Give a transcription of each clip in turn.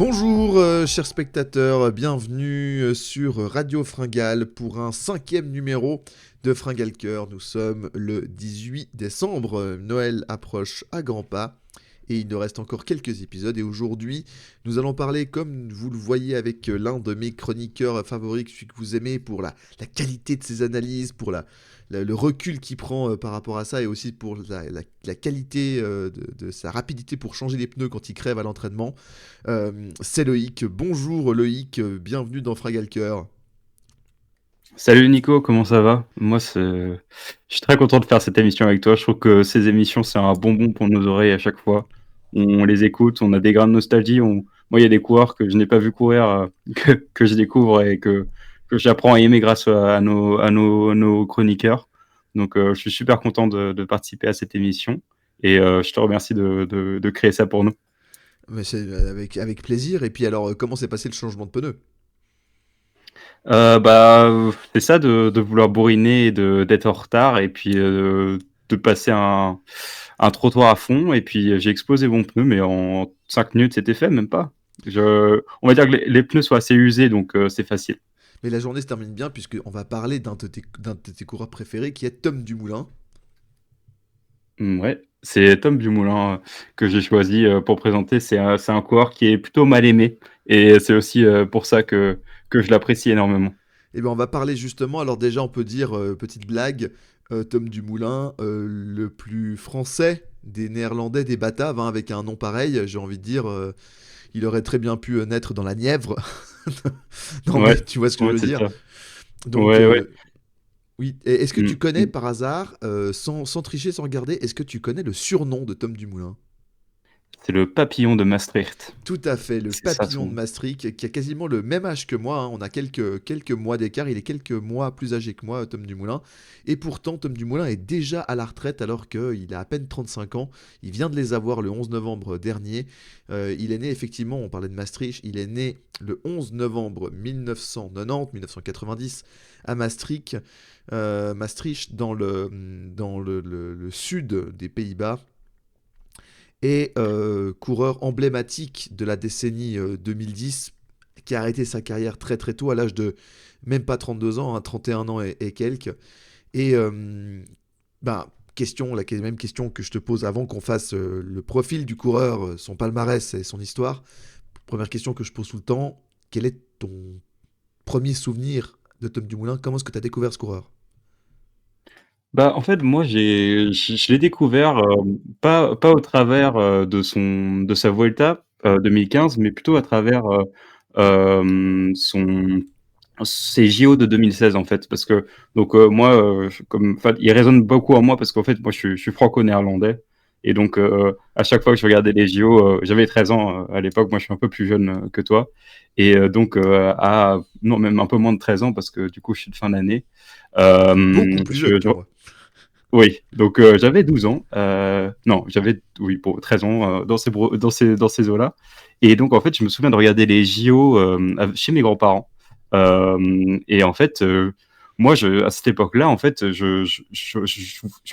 Bonjour chers spectateurs, bienvenue sur Radio Fringale pour un 5e numéro de Fringale Cœur. Nous sommes le 18 décembre, Noël approche à grands pas et il nous reste encore quelques épisodes. Et aujourd'hui, nous allons parler, comme vous le voyez, avec l'un de mes chroniqueurs favoris, celui que vous aimez, pour la qualité de ses analyses, pour le recul qu'il prend par rapport à ça, et aussi pour la qualité de sa rapidité pour changer les pneus quand il crève à l'entraînement. C'est Loïc. Bonjour Loïc, bienvenue dans Fragalker. Salut Nico, comment ça va? Je suis très content de faire cette émission avec toi. Je trouve que ces émissions, c'est un bonbon pour nos oreilles à chaque fois. On les écoute, on a des grains de nostalgie. Moi, il y a des coureurs que je n'ai pas vu courir, que je découvre et que j'apprends à aimer grâce à nos chroniqueurs. Donc, je suis super content de participer à cette émission et je te remercie de créer ça pour nous. Mais c'est avec plaisir. Et puis alors, comment s'est passé le changement de pneu? C'est ça de vouloir bourriner et d'être en retard et puis de passer un trottoir à fond et puis j'ai explosé mon pneu mais en 5 minutes c'était fait, même pas. On va dire que les pneus sont assez usés donc c'est facile. Mais la journée se termine bien puisqu'on va parler d'un de tes coureurs préférés qui est Tom Dumoulin. Ouais, c'est Tom Dumoulin que j'ai choisi pour présenter. C'est un coureur qui est plutôt mal aimé et c'est aussi pour ça que je l'apprécie énormément. Et bien on va parler justement, alors déjà on peut dire, petite blague, Tom Dumoulin, le plus français des Néerlandais, des Bataves, hein, avec un nom pareil, j'ai envie de dire, il aurait très bien pu naître dans la Nièvre. Non mais Ouais, tu vois ce que je ouais, veux c'est dire. ça. Donc Ouais, ouais. oui, et est-ce que tu Mm, connais mm. par hasard, sans tricher, sans regarder, est-ce que tu connais le surnom de Tom Dumoulin? C'est le papillon de Maastricht. Tout à fait, le C'est ça papillon de son. Maastricht, qui a quasiment le même âge que moi, hein. On a quelques mois d'écart, il est quelques mois plus âgé que moi, Tom Dumoulin. Et pourtant, Tom Dumoulin est déjà à la retraite alors qu'il a à peine 35 ans. Il vient de les avoir le 11 novembre dernier. Il est né, effectivement, on parlait de Maastricht, il est né le 11 novembre 1990 à Maastricht, Maastricht dans le sud des Pays-Bas, et coureur emblématique de la décennie 2010, qui a arrêté sa carrière très très tôt, à l'âge de même pas 32 ans, hein, 31 ans et quelques. Et ben, même question que je te pose avant qu'on fasse le profil du coureur, son palmarès et son histoire. Première question que je pose tout le temps, quel est ton premier souvenir de Tom Dumoulin? Comment est-ce que tu as découvert ce coureur? En fait, moi, je l'ai découvert pas au travers de sa Vuelta 2015, mais plutôt à travers ses JO de 2016 en fait, parce que donc moi, enfin, il résonne beaucoup en moi parce qu'en fait, moi, je suis franco-néerlandais et donc à chaque fois que je regardais les JO, j'avais 13 ans à l'époque. Moi, je suis un peu plus jeune que toi et donc à non même un peu moins de 13 ans parce que du coup, je suis de fin d'année. T'es beaucoup Euh, plus jeune je, que je- moi. oui, donc j'avais 12 ans. Non, j'avais oui, pour 13 ans dans ces eaux-là. Et donc en fait, je me souviens de regarder les JO chez mes grands-parents. Et en fait, moi, à cette époque-là, en fait, je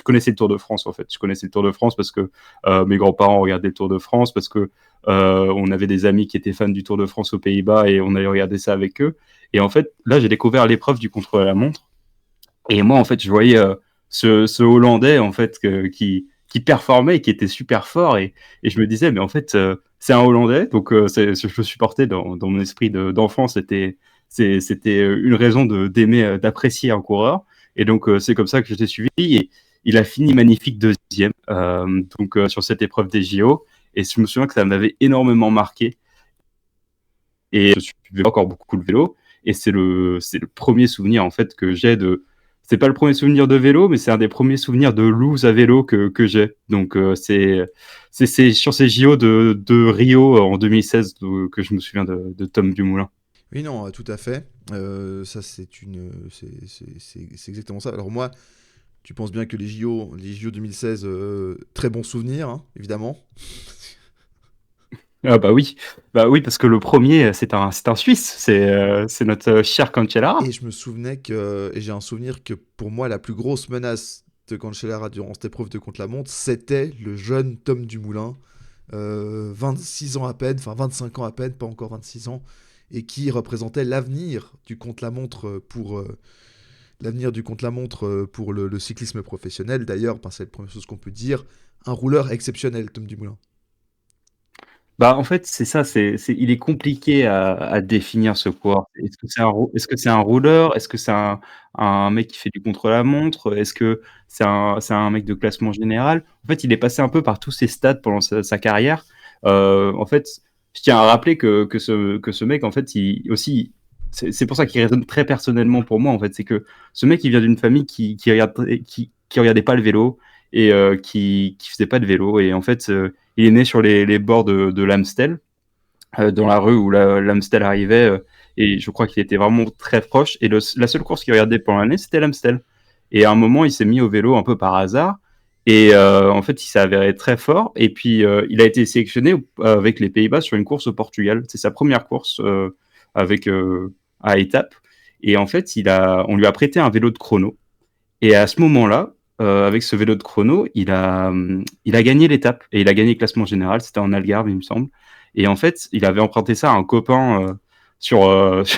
connaissais le Tour de France. En fait, je connaissais le Tour de France parce que mes grands-parents regardaient le Tour de France, parce que on avait des amis qui étaient fans du Tour de France aux Pays-Bas et on allait regarder ça avec eux. Et en fait, là, j'ai découvert l'épreuve du contre-la-montre. Et moi, en fait, je voyais ce Hollandais, en fait, qui performait et qui était super fort. Et je me disais, mais en fait, c'est un Hollandais. Donc, je le supportais dans mon esprit d'enfant. C'était une raison d'aimer, d'apprécier un coureur. Et donc, c'est comme ça que je l'ai suivi. Et il a fini magnifique deuxième donc, sur cette épreuve des JO. Et je me souviens que ça m'avait énormément marqué. Et je suivais encore beaucoup le vélo. Et c'est le premier souvenir, en fait, que j'ai de. C'est pas le premier souvenir de vélo, mais c'est un des premiers souvenirs de loose à vélo que j'ai. Donc, c'est sur ces JO de Rio en 2016 que je me souviens de Tom Dumoulin. Oui, non, tout à fait. Ça, c'est exactement ça. Alors moi, tu penses bien que les JO 2016, très bon souvenir, hein, évidemment. Ah bah oui, parce que le premier, c'est un Suisse, c'est notre cher Et Cancellara. j'ai un souvenir que pour moi, la plus grosse menace de Cancellara durant cette épreuve de contre-la-montre, c'était le jeune Tom Dumoulin, 26 ans à peine, enfin 25 ans à peine, pas encore 26 ans, et qui représentait l'avenir du contre-la-montre pour le cyclisme professionnel. D'ailleurs, ben, c'est la première chose qu'on peut dire, un rouleur exceptionnel, Tom Dumoulin. Bah, en fait, c'est ça, il est compliqué à définir ce coureur. Est-ce que c'est un rouleur? Est-ce que c'est un mec qui fait du contre-la-montre? Est-ce que c'est un mec de classement général? En fait, il est passé un peu par tous ces stades pendant sa carrière. En fait, je tiens à rappeler que ce mec, en fait, il aussi, c'est pour ça qu'il résonne très personnellement pour moi, en fait. C'est que ce mec, il vient d'une famille qui regardait pas le vélo et qui faisait pas de vélo. Et en fait, il est né sur les bords de l'Amstel, dans la rue où l'Amstel arrivait, et je crois qu'il était vraiment très proche. Et la seule course qu'il regardait pendant l'année, c'était l'Amstel. Et à un moment, il s'est mis au vélo un peu par hasard. Et en fait, il s'est avéré très fort. Et puis, il a été sélectionné avec les Pays-Bas sur une course au Portugal. C'est sa première course avec à étapes. Et en fait, on lui a prêté un vélo de chrono. Et à ce moment-là, avec ce vélo de chrono, il a gagné l'étape et il a gagné le classement général. C'était en Algarve, il me semble. Et en fait, il avait emprunté ça à un copain sur,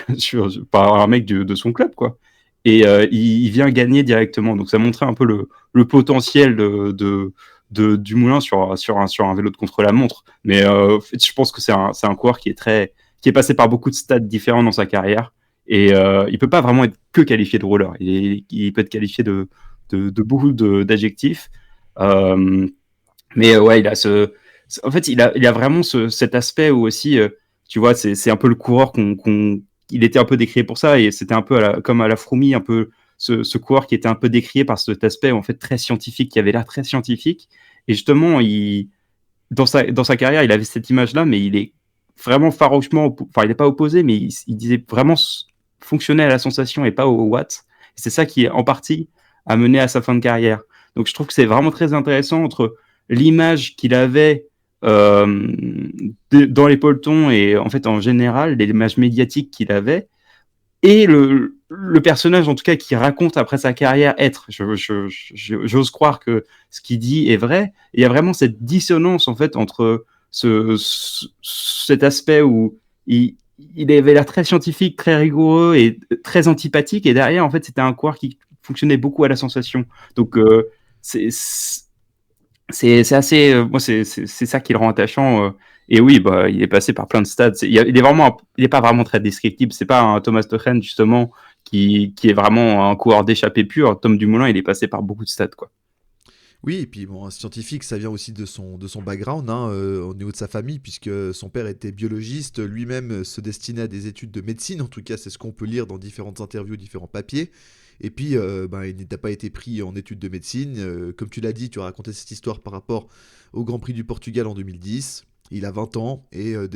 par un mec de son club, quoi. Et il vient gagner directement. Donc ça montrait un peu le potentiel du Moulin sur un vélo de contre-la-montre. Mais en fait, je pense que c'est un coureur qui est passé par beaucoup de stades différents dans sa carrière. Et il peut pas vraiment être que qualifié de roller. Il peut être qualifié de beaucoup d'adjectifs. Euh, mais ouais, en fait, il a vraiment cet aspect où aussi, tu vois, c'est un peu le coureur il était un peu décrié pour ça et c'était un peu comme à la Froome, un peu ce coureur qui était un peu décrié par cet aspect en fait très scientifique, qui avait l'air très scientifique. Et justement, dans sa carrière, il avait cette image-là, mais il est vraiment farouchement, enfin, il n'est pas opposé, mais il disait vraiment fonctionner à la sensation et pas au watt. C'est ça qui, en partie, a mené à sa fin de carrière. Donc, je trouve que c'est vraiment très intéressant entre l'image qu'il avait dans les pelotons et en fait, en général, l'image médiatique qu'il avait et le personnage, en tout cas, qui raconte après sa carrière être. J'ose croire que ce qu'il dit est vrai. Et il y a vraiment cette dissonance, en fait, entre cet aspect où il avait l'air très scientifique, très rigoureux et très antipathique. Et derrière, en fait, c'était un coureur qui fonctionnait beaucoup à la sensation. Donc, c'est c'est assez, moi, c'est ça qui le rend attachant. Et oui, bah, il est passé par plein de stades. Il est pas vraiment très descriptible. C'est pas un Thomas Tuchel, justement, qui est vraiment un coureur d'échappée pure. Tom Dumoulin, il est passé par beaucoup de stades, quoi. Oui, et puis bon, un scientifique, ça vient aussi de son background, hein, au niveau de sa famille, puisque son père était biologiste, lui-même se destinait à des études de médecine, en tout cas c'est ce qu'on peut lire dans différentes interviews, différents papiers. Et puis, ben, il n'a pas été pris en études de médecine. Comme tu l'as dit, tu as raconté cette histoire par rapport au Grand Prix du Portugal en 2010. Il a 20 ans et en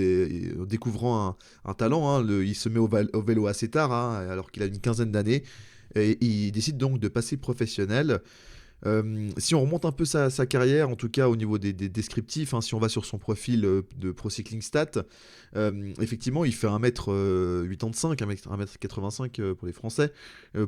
découvrant un talent, hein, il se met au vélo assez tard, hein, alors qu'il a une quinzaine d'années. Et il décide donc de passer professionnel. Si on remonte un peu sa carrière, en tout cas au niveau des descriptifs, hein, si on va sur son profil de Pro Cycling Stat, effectivement, il fait 1m85, 1m85 pour les Français,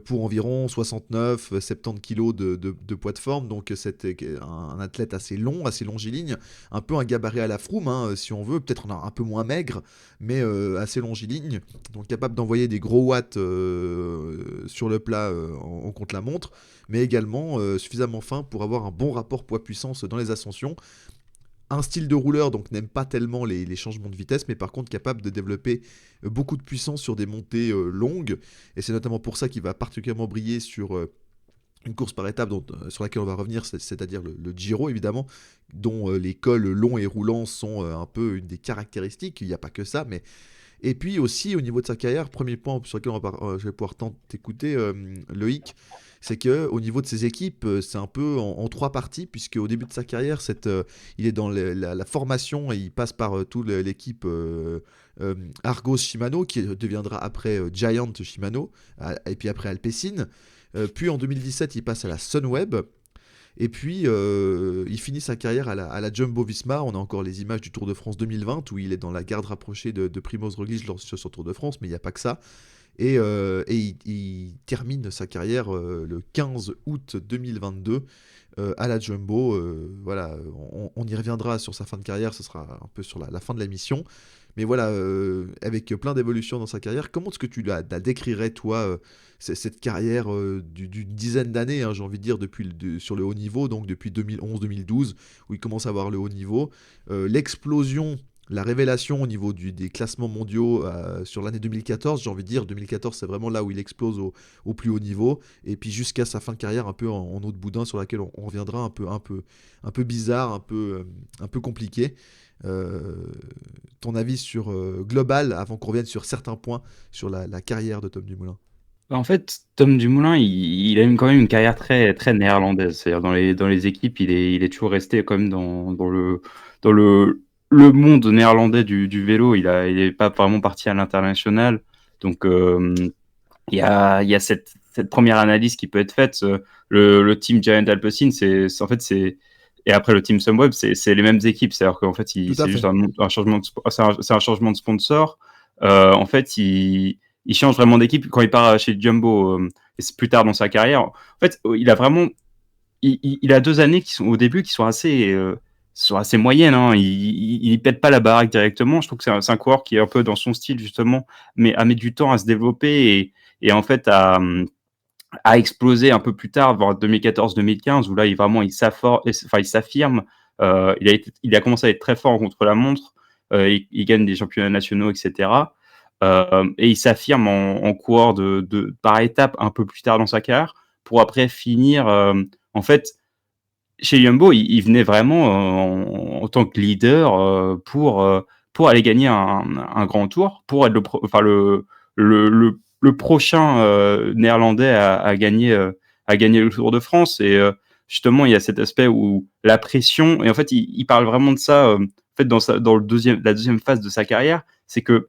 pour environ 69, 70 kg de poids de forme. Donc c'est un athlète assez long, assez longiligne, un peu un gabarit à la Froome, hein, si on veut, peut-être un peu moins maigre, mais assez longiligne, donc capable d'envoyer des gros watts sur le plat en contre-la-montre, mais également suffisamment fin pour avoir un bon rapport poids-puissance dans les ascensions. Un style de rouleur, donc n'aime pas tellement les changements de vitesse, mais par contre capable de développer beaucoup de puissance sur des montées longues. Et c'est notamment pour ça qu'il va particulièrement briller sur une course par étape sur laquelle on va revenir, c'est-à-dire le Giro évidemment, dont les cols longs et roulants sont un peu une des caractéristiques. Il n'y a pas que ça, mais et puis aussi au niveau de sa carrière, premier point sur lequel je vais pouvoir t'écouter, Loïc, c'est que au niveau de ses équipes, c'est un peu en trois parties, puisque au début de sa carrière, il est dans la formation et il passe par toute l'équipe Argos Shimano, qui deviendra après Giant Shimano, et puis après Alpecin. Puis en 2017, il passe à la Sunweb. Et puis, il finit sa carrière à la Jumbo-Visma. On a encore les images du Tour de France 2020, où il est dans la garde rapprochée de Primoz Roglic sur son Tour de France, mais il n'y a pas que ça. et il termine sa carrière le 15 août 2022 à la Jumbo. Voilà, on y reviendra sur sa fin de carrière, ce sera un peu sur la fin de la mission. Mais voilà, avec plein d'évolutions dans sa carrière, comment est-ce que tu la décrirais, toi, cette carrière d'une dizaine d'années, hein, j'ai envie de dire, sur le haut niveau, donc depuis 2011-2012, où il commence à avoir le haut niveau, l'explosion, la révélation au niveau des classements mondiaux sur l'année 2014, j'ai envie de dire, 2014 c'est vraiment là où il explose au plus haut niveau, et puis jusqu'à sa fin de carrière un peu en eau de boudin sur laquelle on reviendra un peu bizarre, un peu compliqué. Euh, Ton avis sur global avant qu'on revienne sur certains points sur la carrière de Tom Dumoulin. Bah, en fait, Tom Dumoulin, il a quand même une carrière très, très néerlandaise. C'est-à-dire dans les équipes, il est toujours resté quand même dans le monde néerlandais du vélo. Il est pas vraiment parti à l'international. Donc, il y a cette première analyse qui peut être faite. Le team Giant Alpecin, et après le team Sunweb, c'est les mêmes équipes. C'est-à-dire qu'en fait, Tout à c'est juste fait. un changement c'est un changement de sponsor. En fait, il change vraiment d'équipe quand il part chez Jumbo. Et c'est plus tard dans sa carrière. En fait, il a vraiment, il a 2 années qui sont au début qui sont assez moyennes. Hein. Il pète pas la baraque directement. Je trouve que c'est un coureur qui est un peu dans son style justement, mais a mis du temps à se développer et en fait à exploser un peu plus tard, vers 2014-2015, où là, il s'affirme. Il a commencé à être très fort en contre-la-montre. Il gagne des championnats nationaux, etc. Et il s'affirme en coureur par étapes un peu plus tard dans sa carrière, pour après finir. En fait, chez Jumbo, il venait vraiment en tant que leader pour aller gagner un grand tour, pour être le prochain néerlandais à gagner le Tour de France. Et justement, il y a cet aspect où la pression, et en fait, il parle vraiment de ça en fait, dans la deuxième phase de sa carrière, c'est que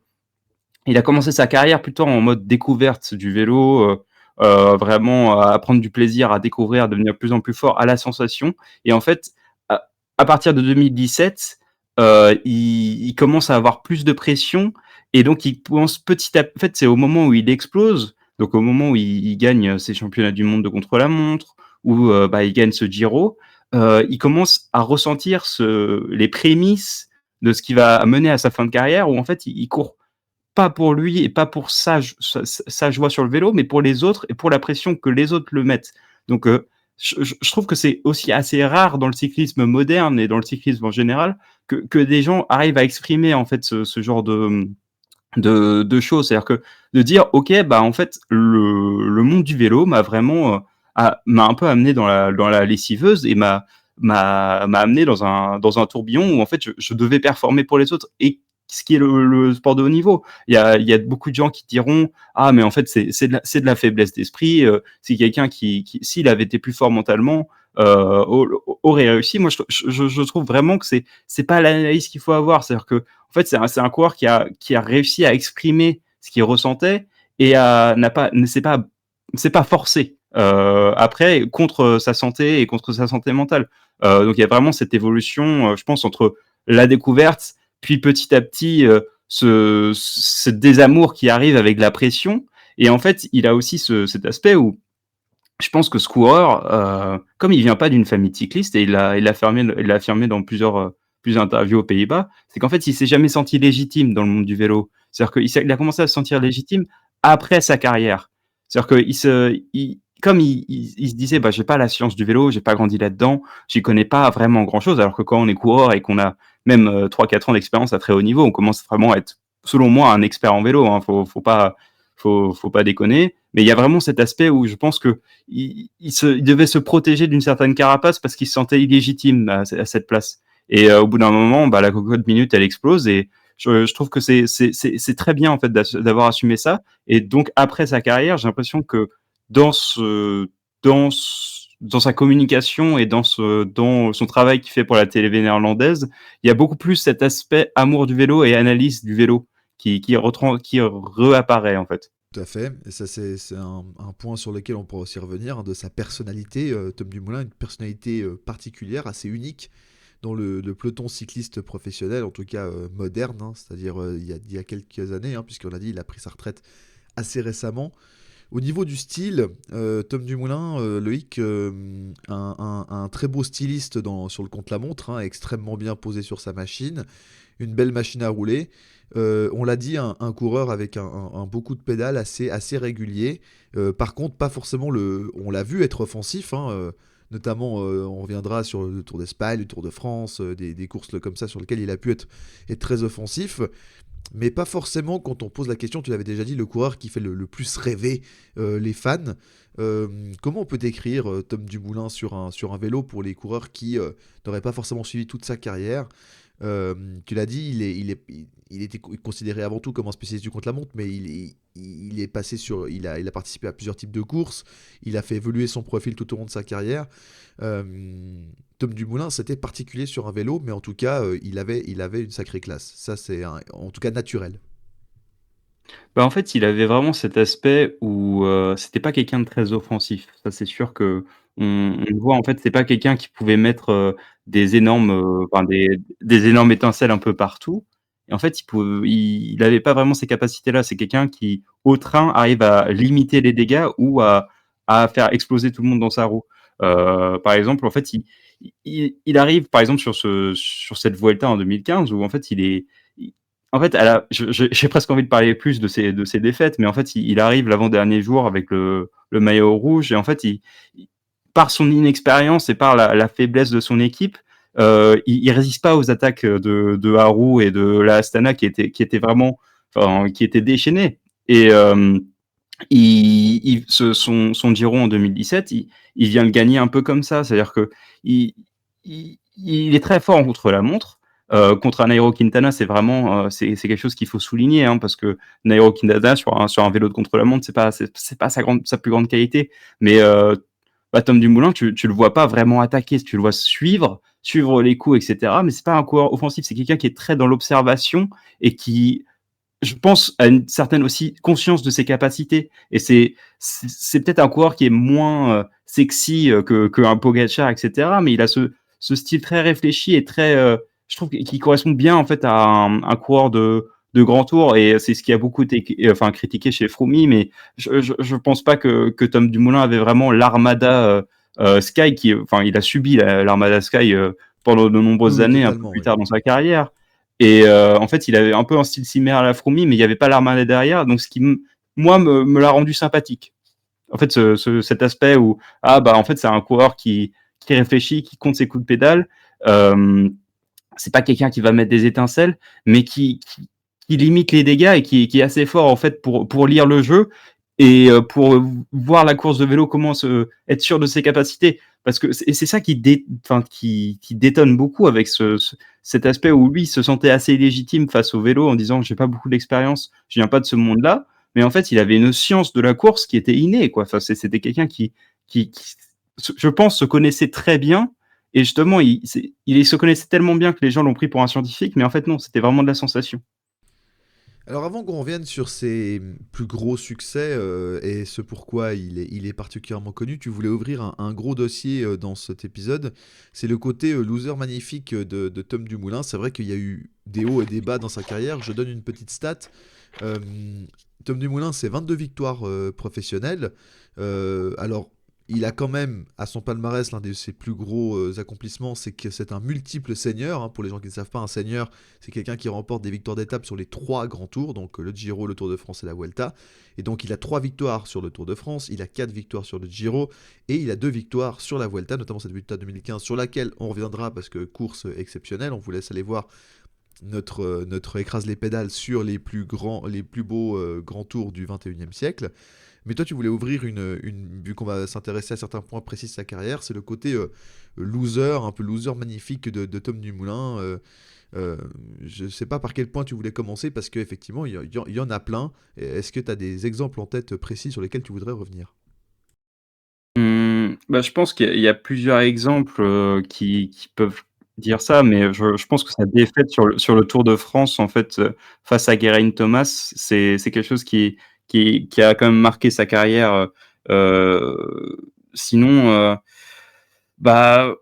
il a commencé sa carrière plutôt en mode découverte du vélo, vraiment à prendre du plaisir, à découvrir, à devenir de plus en plus fort, à la sensation. Et en fait, à partir de 2017, il commence à avoir plus de pression et donc il pense petit à petit. En fait, c'est au moment où il explose, donc au moment où il gagne ses championnats du monde de contre-la-montre, où bah, il gagne ce Giro, il commence à ressentir les prémices de ce qui va mener à sa fin de carrière, où en fait, il court pas pour lui et pas pour sa joie sur le vélo, mais pour les autres et pour la pression que les autres le mettent. Donc, je trouve que c'est aussi assez rare dans le cyclisme moderne et dans le cyclisme en général que des gens arrivent à exprimer en fait ce genre de choses. C'est-à-dire que de dire, ok, bah en fait, le monde du vélo m'a vraiment m'a un peu amené dans la lessiveuse et m'a amené dans un tourbillon où en fait je devais performer pour les autres. Et ce qui est le sport de haut niveau. Il y a beaucoup de gens qui diront ah mais en fait c'est de la faiblesse d'esprit. C'est quelqu'un s'il avait été plus fort mentalement aurait réussi. Moi je trouve vraiment que c'est pas l'analyse qu'il faut avoir. C'est-à-dire que en fait c'est un coureur qui a réussi à exprimer ce qu'il ressentait et c'est pas forcé. Après contre sa santé et contre sa santé mentale. Donc il y a vraiment cette évolution, je pense, entre la découverte puis petit à petit ce désamour qui arrive avec la pression. Et en fait, il a aussi cet aspect où je pense que ce coureur, comme il vient pas d'une famille de cyclistes, et il l'a affirmé dans plusieurs interviews aux Pays-Bas, c'est qu'en fait, il s'est jamais senti légitime dans le monde du vélo. C'est-à-dire il a commencé à se sentir légitime après sa carrière. C'est-à-dire comme il se disait, bah, j'ai pas la science du vélo, j'ai pas grandi là-dedans, j'y connais pas vraiment grand-chose, alors que quand on est coureur et qu'on a même 3-4 ans d'expérience à très haut niveau, on commence vraiment à être, selon moi, un expert en vélo. Hein. Faut pas déconner. Mais il y a vraiment cet aspect où je pense que il devait se protéger d'une certaine carapace parce qu'il se sentait illégitime à cette place. Et au bout d'un moment, bah, la cocotte minute, elle explose. Et je trouve que c'est très bien en fait d'avoir assumé ça. Et donc après sa carrière, j'ai l'impression que dans dans sa communication et dans son travail qu'il fait pour la télé néerlandaise, il y a beaucoup plus cet aspect amour du vélo et analyse du vélo qui réapparaît en fait. Tout à fait, et ça c'est un point sur lequel on pourra aussi revenir, hein, de sa personnalité. Tom Dumoulin a une personnalité particulière, assez unique dans le peloton cycliste professionnel, en tout cas moderne, hein, c'est-à-dire il y a quelques années, hein, puisqu'on a dit il a pris sa retraite assez récemment. Au niveau du style, Tom Dumoulin, Loïc, un très beau styliste sur le contre-la-montre, hein, extrêmement bien posé sur sa machine, une belle machine à rouler. On l'a dit, un coureur avec un beau coup de pédale assez régulier. Par contre, pas forcément on l'a vu être offensif, hein, notamment, on reviendra sur le Tour d'Espagne, le Tour de France, des courses comme ça sur lesquelles il a pu être très offensif. Mais pas forcément quand on pose la question, tu l'avais déjà dit, le coureur qui fait le plus rêver les fans. Comment on peut décrire Tom Dumoulin sur un vélo pour les coureurs qui n'auraient pas forcément suivi toute sa carrière? Tu l'as dit, il était considéré avant tout comme un spécialiste du contre-la-montre, mais il est passé il a participé à plusieurs types de courses, il a fait évoluer son profil tout au long de sa carrière. Tom Dumoulin, c'était particulier sur un vélo, mais en tout cas, il avait une sacrée classe. Ça, c'est en tout cas naturel. Bah, en fait, il avait vraiment cet aspect où, c'était pas quelqu'un de très offensif. Ça, c'est sûr qu'on le voit, en fait, c'est pas quelqu'un qui pouvait mettre, des énormes, enfin des énormes étincelles un peu partout et en fait, il avait pas vraiment ces capacités-là. C'est quelqu'un qui, au train, arrive à limiter les dégâts ou à faire exploser tout le monde dans sa roue. Par exemple, en fait, il arrive, par exemple, sur cette Vuelta en 2015 où en fait, il est en fait, j'ai presque envie de parler plus de ses défaites, mais en fait, il arrive l'avant-dernier jour avec le maillot rouge et en fait, par son inexpérience et par la faiblesse de son équipe, il résiste pas aux attaques de Haru et de la Astana qui étaient vraiment, enfin, qui étaient déchaînées. Et son Giro en 2017, il vient de gagner un peu comme ça, c'est-à-dire que il est très fort en contre-la-montre. Contre un Nairo Quintana, c'est vraiment c'est quelque chose qu'il faut souligner, hein, parce que Nairo Quintana sur un vélo de contre-la-montre, c'est pas sa plus grande qualité. Mais Tom Dumoulin, tu le vois pas vraiment attaquer, tu le vois suivre les coups, etc. Mais c'est pas un coureur offensif, c'est quelqu'un qui est très dans l'observation et qui, je pense, a une certaine aussi conscience de ses capacités. Et c'est peut-être un coureur qui est moins sexy qu'un Pogacar, etc. Mais il a ce style très réfléchi et très, je trouve, qui correspond bien en fait à un coureur de grand tour. Et c'est ce qui a beaucoup été, enfin, critiqué chez Froome. Mais je pense pas que Tom Dumoulin avait vraiment l'armada Sky enfin, il a subi l'armada Sky pendant de Oui, nombreuses oui, années, un peu totalement, plus oui. tard dans sa carrière. Et en fait, il avait un peu un style similaire à la Froome, mais il n'y avait pas l'armada derrière, donc ce qui, moi, me l'a rendu sympathique. En fait, cet aspect où, ah bah en fait, c'est un coureur qui réfléchit, qui compte ses coups de pédale. Euh, c'est pas quelqu'un qui va mettre des étincelles, mais qui limite les dégâts et qui est assez fort en fait pour lire le jeu et pour voir la course de vélo, être sûr de ses capacités. Parce que c'est ça enfin, qui détonne beaucoup avec cet aspect où lui se sentait assez légitime face au vélo en disant j'ai pas beaucoup d'expérience, je viens pas de ce monde-là. Mais en fait, il avait une science de la course qui était innée, quoi. Enfin, c'était quelqu'un qui, je pense, se connaissait très bien et justement, il se connaissait tellement bien que les gens l'ont pris pour un scientifique, mais en fait, non, c'était vraiment de la sensation. Alors avant qu'on revienne sur ses plus gros succès et ce pourquoi il est particulièrement connu, tu voulais ouvrir un gros dossier dans cet épisode. C'est le côté loser magnifique de Tom Dumoulin. C'est vrai qu'il y a eu des hauts et des bas dans sa carrière. Je donne une petite stat. Euh, Tom Dumoulin, c'est 22 victoires professionnelles. Alors, il a quand même à son palmarès l'un de ses plus gros accomplissements, c'est que c'est un multiple seigneur, hein. Pour les gens qui ne savent pas, un seigneur, c'est quelqu'un qui remporte des victoires d'étape sur les trois grands tours, donc le Giro, le Tour de France et la Vuelta. Et donc il a 3 victoires sur le Tour de France, il a 4 victoires sur le Giro, et il a 2 victoires sur la Vuelta, notamment cette Vuelta 2015, sur laquelle on reviendra parce que course exceptionnelle. On vous laisse aller voir notre écrase les pédales sur les plus beaux grands tours du 21e siècle. Mais toi, tu voulais ouvrir vu qu'on va s'intéresser à certains points précis de sa carrière, c'est le côté loser, un peu loser magnifique de Tom Dumoulin. Je ne sais pas par quel point tu voulais commencer, parce qu'effectivement, il y en a plein. Est-ce que tu as des exemples en tête précis sur lesquels tu voudrais revenir? Bah, je pense qu'il y a plusieurs exemples, qui peuvent dire ça, mais je pense que sa défaite sur le Tour de France, en fait, face à Geraint Thomas, c'est quelque chose qui a quand même marqué sa carrière, sinon, bah,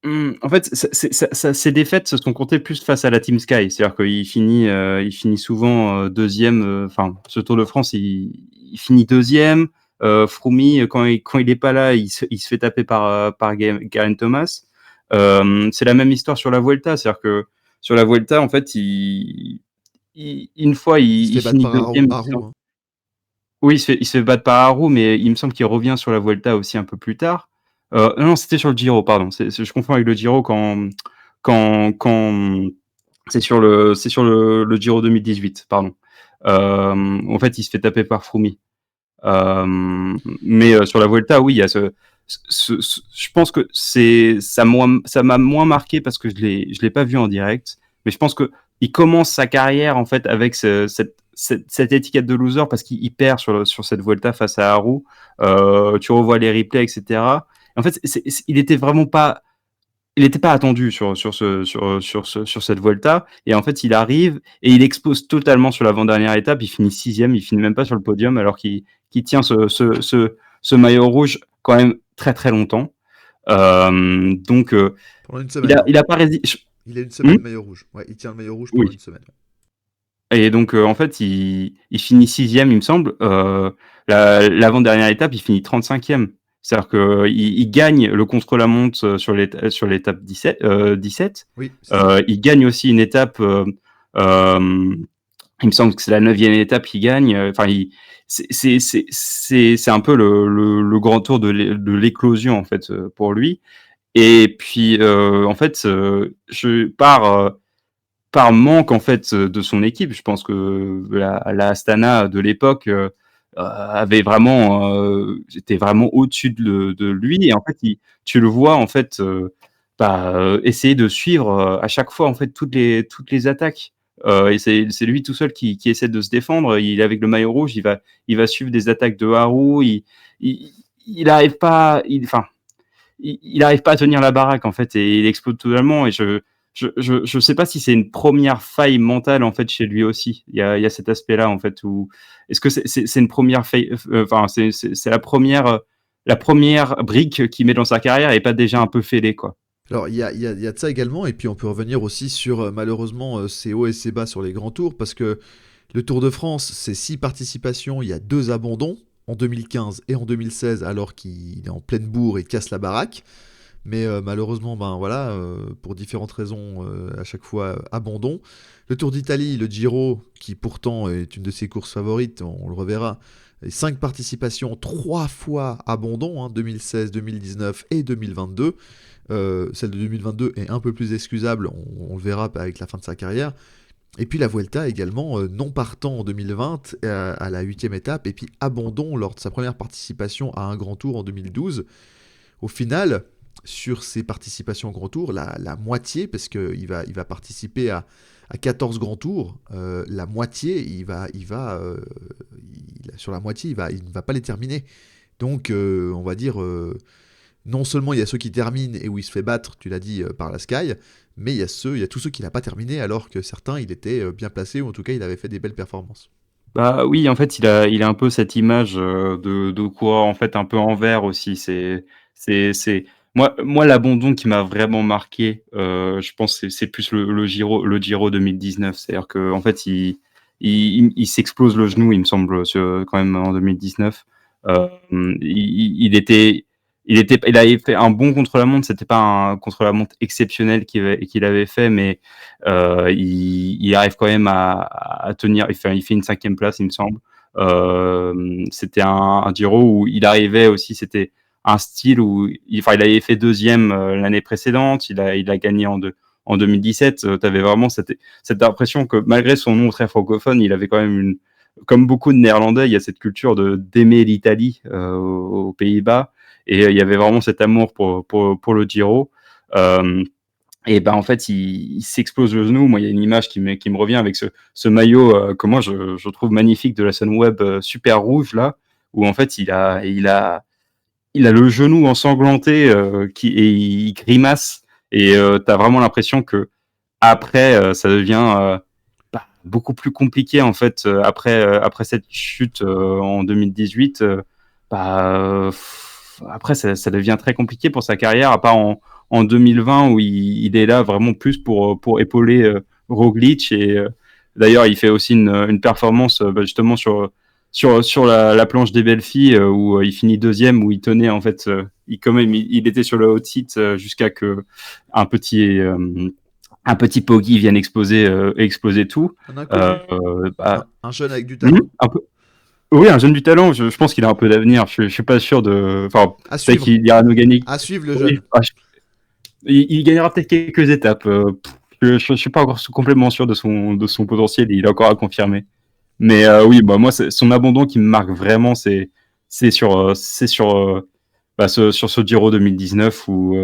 en fait, ces défaites se sont comptées plus face à la Team Sky. C'est-à-dire qu'il finit souvent, 2e, enfin, ce Tour de France, il finit deuxième. Froome, quand il est pas là, il se fait taper par Geraint Thomas. C'est la même histoire sur la Vuelta, c'est-à-dire que sur la Vuelta, en fait, une fois, Il se fait il battre finit par deuxième. Haru, hein. Oui, il se fait battre par Haru, mais il me semble qu'il revient sur la Vuelta aussi un peu plus tard. Non, c'était sur le Giro, pardon. Je confonds avec le Giro quand c'est sur le Giro 2018, pardon. En fait, il se fait taper par Froome. Mais sur la Vuelta, oui, il y a je pense que ça m'a moins marqué parce que je l'ai pas vu en direct. Mais je pense que il commence sa carrière en fait avec cette étiquette de loser parce qu'il perd sur cette Vuelta face à Haru. Tu revois les replays, etc. En fait, il était vraiment pas il n'était pas attendu sur cette Vuelta. Et en fait, il arrive et il explose totalement sur l'avant-dernière étape. Il finit sixième, il finit même pas sur le podium alors qu'il tient ce maillot rouge quand même très très longtemps. Donc, Pendant une semaine, hein. il a pas résisté. Il a une semaine maillot rouge. Ouais, il tient le maillot rouge pendant Oui. une semaine. Et donc, en fait, il finit sixième, il me semble. L'avant-dernière étape, il finit 35e. C'est-à-dire qu'il gagne le contre-la-montre sur l'étape 17. Oui, c'est ça. Il gagne aussi une étape, il me semble que c'est la 9e étape qu'il gagne. Enfin, c'est un peu le grand tour de l'éclosion, en fait, pour lui. Et puis, en fait, par manque en fait de son équipe, je pense que la Astana de l'époque était vraiment au-dessus de lui et en fait tu le vois en fait essayer de suivre à chaque fois en fait toutes les attaques et c'est lui tout seul qui essaie de se défendre. Il est avec le maillot rouge, il va suivre des attaques de Haru, il arrive pas il arrive pas à tenir la baraque en fait et il explose totalement et je sais pas si c'est une première faille mentale en fait chez lui aussi. Il y a cet aspect-là en fait où est-ce que c'est une première faille, enfin c'est la première brique qu'il met dans sa carrière et pas déjà un peu fêlée quoi. Alors, il y a de ça également, et puis on peut revenir aussi sur, malheureusement, ses hauts et ses bas sur les grands tours, parce que le Tour de France, c'est 6 participations, il y a 2 abandons, en 2015 et en 2016, alors qu'il est en pleine bourre et casse la baraque. Mais malheureusement, ben voilà, pour différentes raisons, à chaque fois, abandon. Le Tour d'Italie, le Giro, qui pourtant est une de ses courses favorites, on le reverra, 5 participations, 3 fois abandon, hein, 2016, 2019 et 2022. Celle de 2022 est un peu plus excusable, on le verra avec la fin de sa carrière. Et puis la Vuelta également, non partant en 2020 à la 8e étape, et puis abandon lors de sa première participation à un grand tour en 2012. Au final, sur ses participations au grand tour, la moitié, parce qu'il va participer à 14 grands tours, la moitié, sur la moitié, il ne va pas les terminer. Donc, on va dire, non seulement il y a ceux qui terminent et où il se fait battre, tu l'as dit, par la Sky, mais il y a tous ceux qui n'a pas terminé, alors que certains, il était bien placé, ou en tout cas, il avait fait des belles performances. Bah oui, en fait, il a un peu cette image de coureur en fait un peu en vert aussi. C'est moi l'abandon qui m'a vraiment marqué. Je pense que c'est plus le Giro 2019. C'est-à-dire que en fait il s'explose le genou, il me semble, quand même en 2019. Il avait fait un bon contre-la-montre. C'était pas un contre-la-montre exceptionnel qu'il avait fait, mais il arrive quand même à tenir. Il fait une 5e place, il me semble. C'était un Giro où il arrivait aussi. C'était un style où il avait fait deuxième l'année précédente. Il a gagné en 2017. Tu avais vraiment cette impression que malgré son nom très francophone, il avait quand même comme beaucoup de Néerlandais, il y a cette culture d'aimer l'Italie aux Pays-Bas. Et il y avait vraiment cet amour pour le Giro. Et ben en fait, il s'explose le genou. Moi, il y a une image qui me revient avec ce maillot que moi je trouve magnifique de la Sunweb super rouge là, où en fait il a le genou ensanglanté et il grimace. Et t'as vraiment l'impression que après ça devient beaucoup plus compliqué en fait après cette chute en 2018. Après ça devient très compliqué pour sa carrière, à part en 2020 où il est là vraiment plus pour épauler Roglic et d'ailleurs il fait aussi une performance justement sur la planche des belles filles où il finit deuxième, où il tenait en fait, il était sur le hot seat jusqu'à que un petit Poggy vienne exploser tout. Un inconnu, Bah, un jeune avec du talent. un peu. Oui, un jeune du talent. Je pense qu'il a un peu d'avenir. Je suis pas sûr de. Enfin, À c'est vrai suivre, qu'il ira nous gagner. à suivre le Oui, jeune. il gagnera peut-être quelques étapes. Je suis pas encore complètement sûr de son potentiel. Il est encore à confirmer. Mais oui, bah moi, son abandon qui me marque vraiment, sur ce Giro 2019 où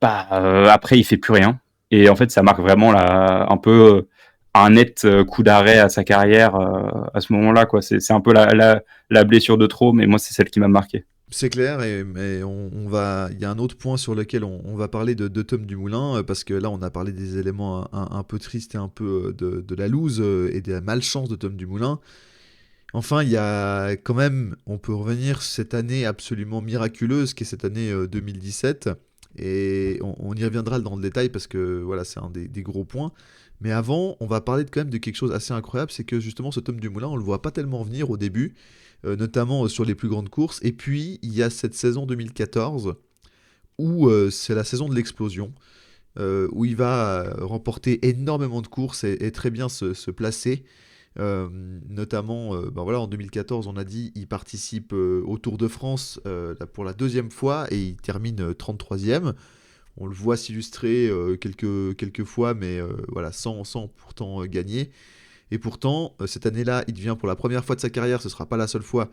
après il fait plus rien. Et en fait, ça marque vraiment un peu un net coup d'arrêt à sa carrière à ce moment-là, quoi. C'est un peu la blessure de trop, mais moi, c'est celle qui m'a marqué. C'est clair, mais on va. Il y a un autre point sur lequel on va parler de Tom Dumoulin, parce que là, on a parlé des éléments un peu tristes et un peu de la loose et de la malchance de Tom Dumoulin. Enfin, il y a quand même, on peut revenir sur cette année absolument miraculeuse qui est cette année 2017. Et on y reviendra dans le détail parce que voilà, c'est un des gros points. Mais avant, on va parler quand même de quelque chose assez incroyable, c'est que justement ce Tom Dumoulin, on le voit pas tellement venir au début, notamment sur les plus grandes courses. Et puis, il y a cette saison 2014 où c'est la saison de l'explosion, où il va remporter énormément de courses et très bien se placer. Notamment, ben voilà, en 2014, on a dit, il participe au Tour de France pour la deuxième fois et il termine 33e. On le voit s'illustrer quelques fois, mais voilà, sans pourtant gagner. Et pourtant, cette année-là, il devient pour la première fois de sa carrière, ce ne sera pas la seule fois,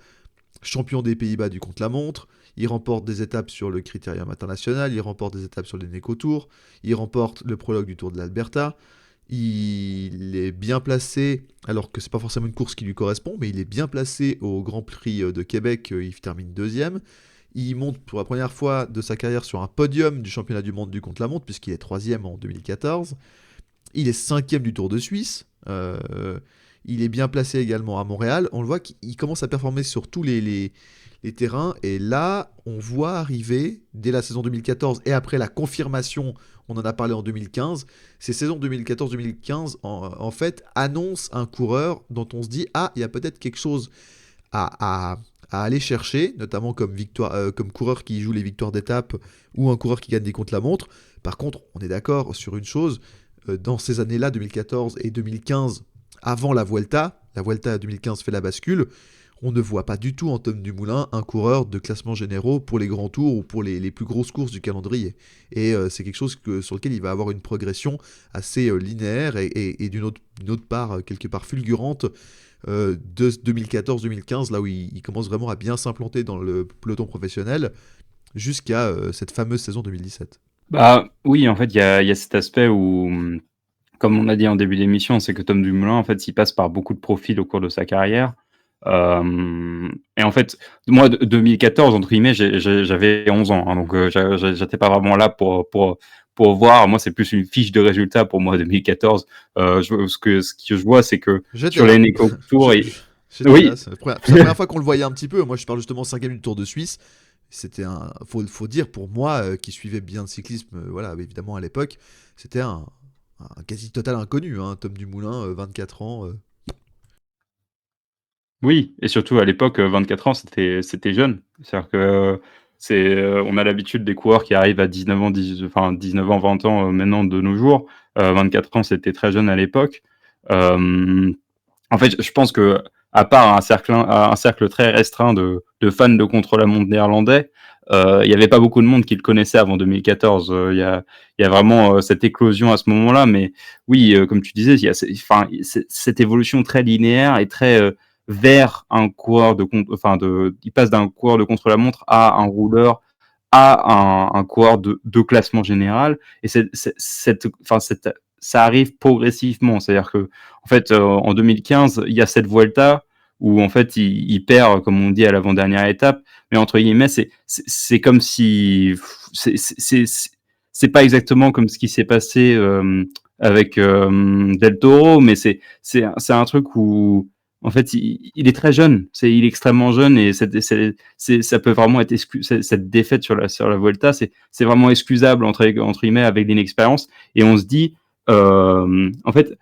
champion des Pays-Bas du contre-la-montre. Il remporte des étapes sur le Critérium international, il remporte des étapes sur les Neco Tours, il remporte le prologue du Tour de l'Alberta. Il est bien placé, alors que c'est pas forcément une course qui lui correspond, mais il est bien placé au Grand Prix de Québec, il termine deuxième. Il monte pour la première fois de sa carrière sur un podium du championnat du monde du contre-la-montre, puisqu'il est troisième en 2014. Il est cinquième du Tour de Suisse. Il est bien placé également à Montréal. On le voit qu'il commence à performer sur tous les terrains. Et là, on voit arriver, dès la saison 2014 et après la confirmation, on en a parlé en 2015, ces saisons 2014-2015, en fait, annoncent un coureur dont on se dit, ah, il y a peut-être quelque chose à aller chercher, notamment comme coureur qui joue les victoires d'étape ou un coureur qui gagne des contre-la-montre. Par contre, on est d'accord sur une chose, dans ces années-là, 2014 et 2015, avant la Vuelta 2015 fait la bascule, on ne voit pas du tout en Tom Dumoulin un coureur de classement généraux pour les grands tours ou pour les plus grosses courses du calendrier. Et c'est quelque chose sur lequel il va avoir une progression assez linéaire et d'une autre part, quelque part fulgurante, de 2014-2015, là où il commence vraiment à bien s'implanter dans le peloton professionnel, jusqu'à cette fameuse saison 2017. Bah oui, en fait, il y a cet aspect où, comme on a dit en début d'émission, c'est que Tom Dumoulin, en fait, il passe par beaucoup de profils au cours de sa carrière. Et en fait, moi, 2014, entre guillemets, j'avais 11 ans, hein, donc j'étais pas vraiment là pour voir. Moi, c'est plus une fiche de résultats pour moi, 2014. Ce que je vois, c'est que J'étais sur là. les Neco Tours, J'étais là. oui, C'est la première fois qu'on le voyait un petit peu. Moi, je parle justement 5e du Tour de Suisse. C'était un. Faut dire, pour moi, qui suivais bien le cyclisme, voilà, évidemment à l'époque, c'était un quasi total inconnu, hein, Tom Dumoulin, 24 ans. oui, et surtout à l'époque, 24 ans, c'était jeune. C'est-à-dire que on a l'habitude des coureurs qui arrivent à 19 ans, 19 ans, 20 ans maintenant de nos jours. 24 ans, c'était très jeune à l'époque. Euh, En fait, je pense que à part un cercle très restreint de fans de contre-la-montre néerlandais, il n'y avait pas beaucoup de monde qui le connaissait avant 2014. Il y a vraiment cette éclosion à ce moment-là. Mais oui, comme tu disais, il y a cette évolution très linéaire et très vers un coureur il passe d'un coureur de contre-la-montre à un rouleur à un coureur de classement général. Et ça arrive progressivement. C'est-à-dire que en fait, en 2015, il y a cette Vuelta où en fait il perd, comme on dit, à l'avant-dernière étape, mais entre guillemets, c'est comme si c'est pas exactement comme ce qui s'est passé avec Del Toro, mais c'est un truc où en fait il est très jeune, il est extrêmement jeune et ça peut vraiment être cette défaite sur la Vuelta, c'est vraiment excusable entre guillemets avec l'inexpérience et on se dit en fait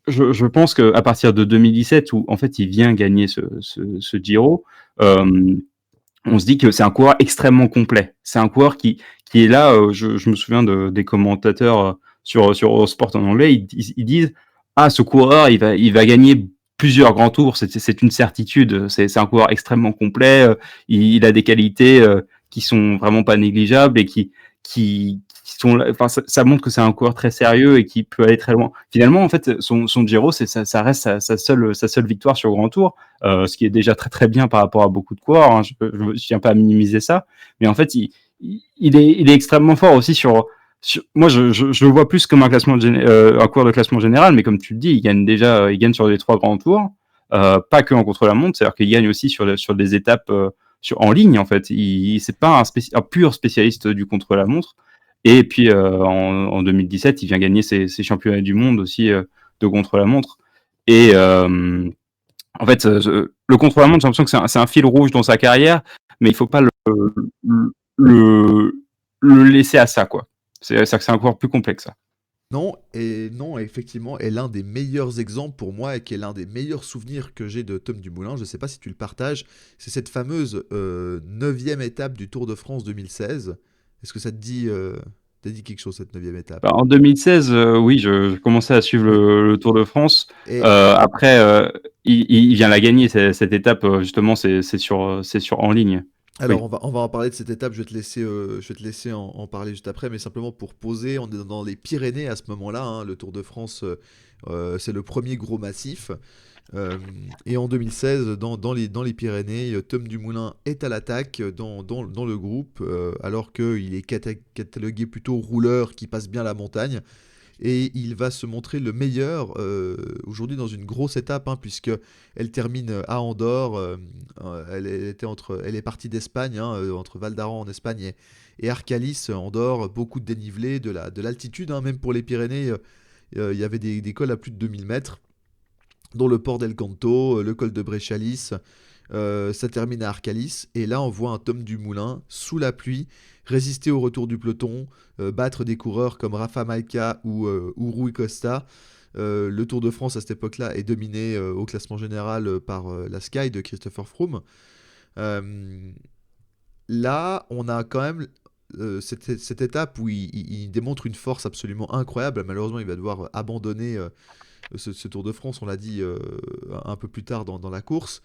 je pense qu'à partir de 2017, où en fait il vient gagner ce Giro, on se dit que c'est un coureur extrêmement complet. C'est un coureur qui est là, je me souviens des commentateurs sur Eurosport en anglais, ils disent ah, ce coureur, il va gagner plusieurs grands tours, c'est une certitude. C'est un coureur extrêmement complet, il a des qualités qui sont vraiment pas négligeables et qui sont, enfin, ça montre que c'est un coureur très sérieux et qui peut aller très loin. Finalement, en fait, son Giro, ça reste sa seule victoire sur Grand Tour, ce qui est déjà très très bien par rapport à beaucoup de coureurs. Hein. Je tiens pas à minimiser ça, mais en fait, il est extrêmement fort aussi moi, je le vois plus comme un coureur de classement général, mais comme tu le dis, il gagne sur les 3 grands tours, pas que en contre-la-montre, c'est-à-dire qu'il gagne aussi sur des étapes en ligne, en fait. C'est pas un pur spécialiste du contre-la-montre. Et puis en 2017, il vient gagner ses championnats du monde aussi de contre-la-montre. Et en fait, le contre-la-montre, j'ai l'impression que c'est un fil rouge dans sa carrière, mais il faut pas le, le laisser à ça, quoi. C'est un coureur plus complexe, ça. Non, effectivement, est l'un des meilleurs exemples pour moi et qui est l'un des meilleurs souvenirs que j'ai de Tom Dumoulin. Je ne sais pas si tu le partages. C'est cette fameuse 9e étape du Tour de France 2016. Est-ce que ça te dit quelque chose, cette 9e étape? Bah, en 2016, oui, je commençais à suivre Oui. le Tour de France. Et Après, il vient la gagner, cette étape, justement, c'est sur en ligne. alors, Oui. on va en parler de cette étape, je vais te laisser en parler juste après, mais simplement pour poser, on est dans les Pyrénées à ce moment-là, hein, le Tour de France, c'est le premier gros massif. Euh, et en 2016, dans les Pyrénées, Tom Dumoulin est à l'attaque dans le groupe, alors qu'il est catalogué plutôt rouleur qui passe bien la montagne. Et il va se montrer le meilleur aujourd'hui dans une grosse étape, hein, puisque elle termine à Andorre. Elle est partie d'Espagne, hein, entre Val d'Aran en Espagne et Arcalis, Andorre. Beaucoup de dénivelé, de l'altitude, hein, même pour les Pyrénées. Il y avait des cols à plus de 2000 mètres, dont le port d'El Canto, le col de Bréchalis. Ça termine à Arcalis. Et là, on voit un Tom Dumoulin, sous la pluie, résister au retour du peloton, battre des coureurs comme Rafa Malka ou Rui Costa. Le Tour de France à cette époque-là est dominé au classement général par la Sky de Christopher Froome. Euh, Là, on a quand même cette étape où il démontre une force absolument incroyable. Malheureusement, il va devoir abandonner ce Tour de France, on l'a dit un peu plus tard dans la course.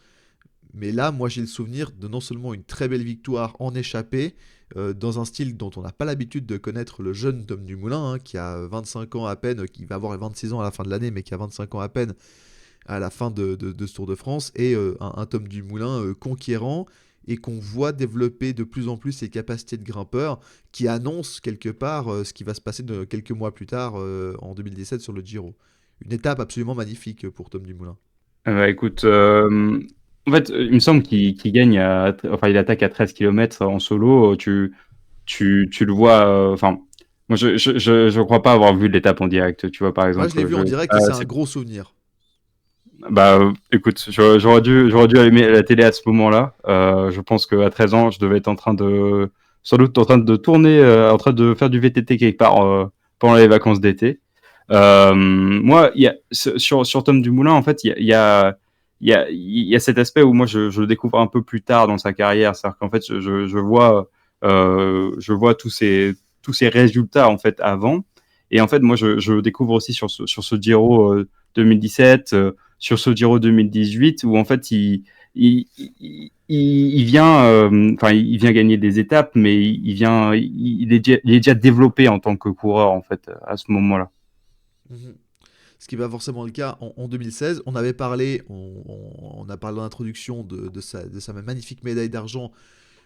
Mais là, moi, j'ai le souvenir de non seulement une très belle victoire en échappée, dans un style dont on n'a pas l'habitude de connaître le jeune Tom Dumoulin, hein, qui a 25 ans à peine, qui va avoir 26 ans à la fin de l'année, mais qui a 25 ans à peine à la fin de ce Tour de France, et un Tom Dumoulin conquérant, et qu'on voit développer de plus en plus ses capacités de grimpeur, qui annonce quelque part ce qui va se passer quelques mois plus tard, en 2017, sur le Giro. Une étape absolument magnifique pour Tom Dumoulin. Bah, écoute, en fait, il me semble qu'il gagne enfin, il attaque à 13 kilomètres en solo. Tu le vois, enfin, moi, je crois pas avoir vu l'étape en direct. Tu vois, par Moi, je l'ai exemple, vu en direct et c'est un gros souvenir. bah, écoute, j'aurais dû allumer la télé à ce moment-là. Je pense qu'à 13 ans, je devais être sans doute en train de tourner, en train de faire du VTT quelque part pendant les vacances d'été. Moi, sur Tom Dumoulin, en fait, il y a cet aspect où moi, je le découvre un peu plus tard dans sa carrière. C'est-à-dire qu'en fait, je vois tous ces résultats en fait avant. Et en fait, moi, je découvre aussi sur ce Giro 2017, sur ce Giro 2018, où en fait, il vient, enfin, il vient gagner des étapes, mais il est déjà développé en tant que coureur en fait à ce moment-là. Mhm. Ce qui n'est pas forcément le cas en 2016. On avait parlé, on a parlé en introduction de sa magnifique médaille d'argent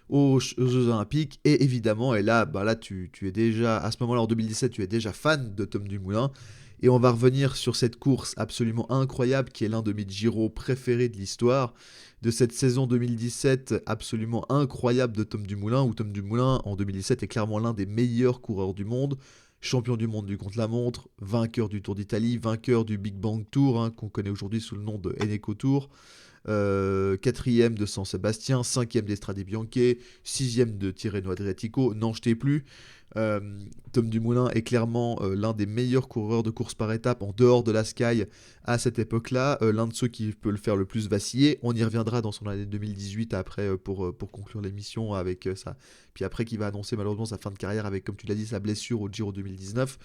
aux Jeux Olympiques. Et évidemment, et là, bah là tu es déjà, à ce moment-là, en 2017, tu es déjà fan de Tom Dumoulin. Et on va revenir sur cette course absolument incroyable qui est l'un de mes Giro préférés de l'histoire, de cette saison 2017 absolument incroyable de Tom Dumoulin, où Tom Dumoulin en 2017 est clairement l'un des meilleurs coureurs du monde, champion du monde du contre-la-montre, vainqueur du Tour d'Italie, vainqueur du Big Bang Tour, hein, qu'on connaît aujourd'hui sous le nom de Eneco Tour. 4e de San Sébastien, 5e d'Estrade Bianche, 6e de Tirreno Adriatico, n'en jetez plus. Euh, Tom Dumoulin est clairement l'un des meilleurs coureurs de course par étape en dehors de la Sky à cette époque-là, l'un de ceux qui peut le faire le plus vaciller. On y reviendra dans son année 2018 après pour conclure l'émission avec ça. Puis après qui va annoncer malheureusement sa fin de carrière avec, comme tu l'as dit, sa blessure au Giro 2019.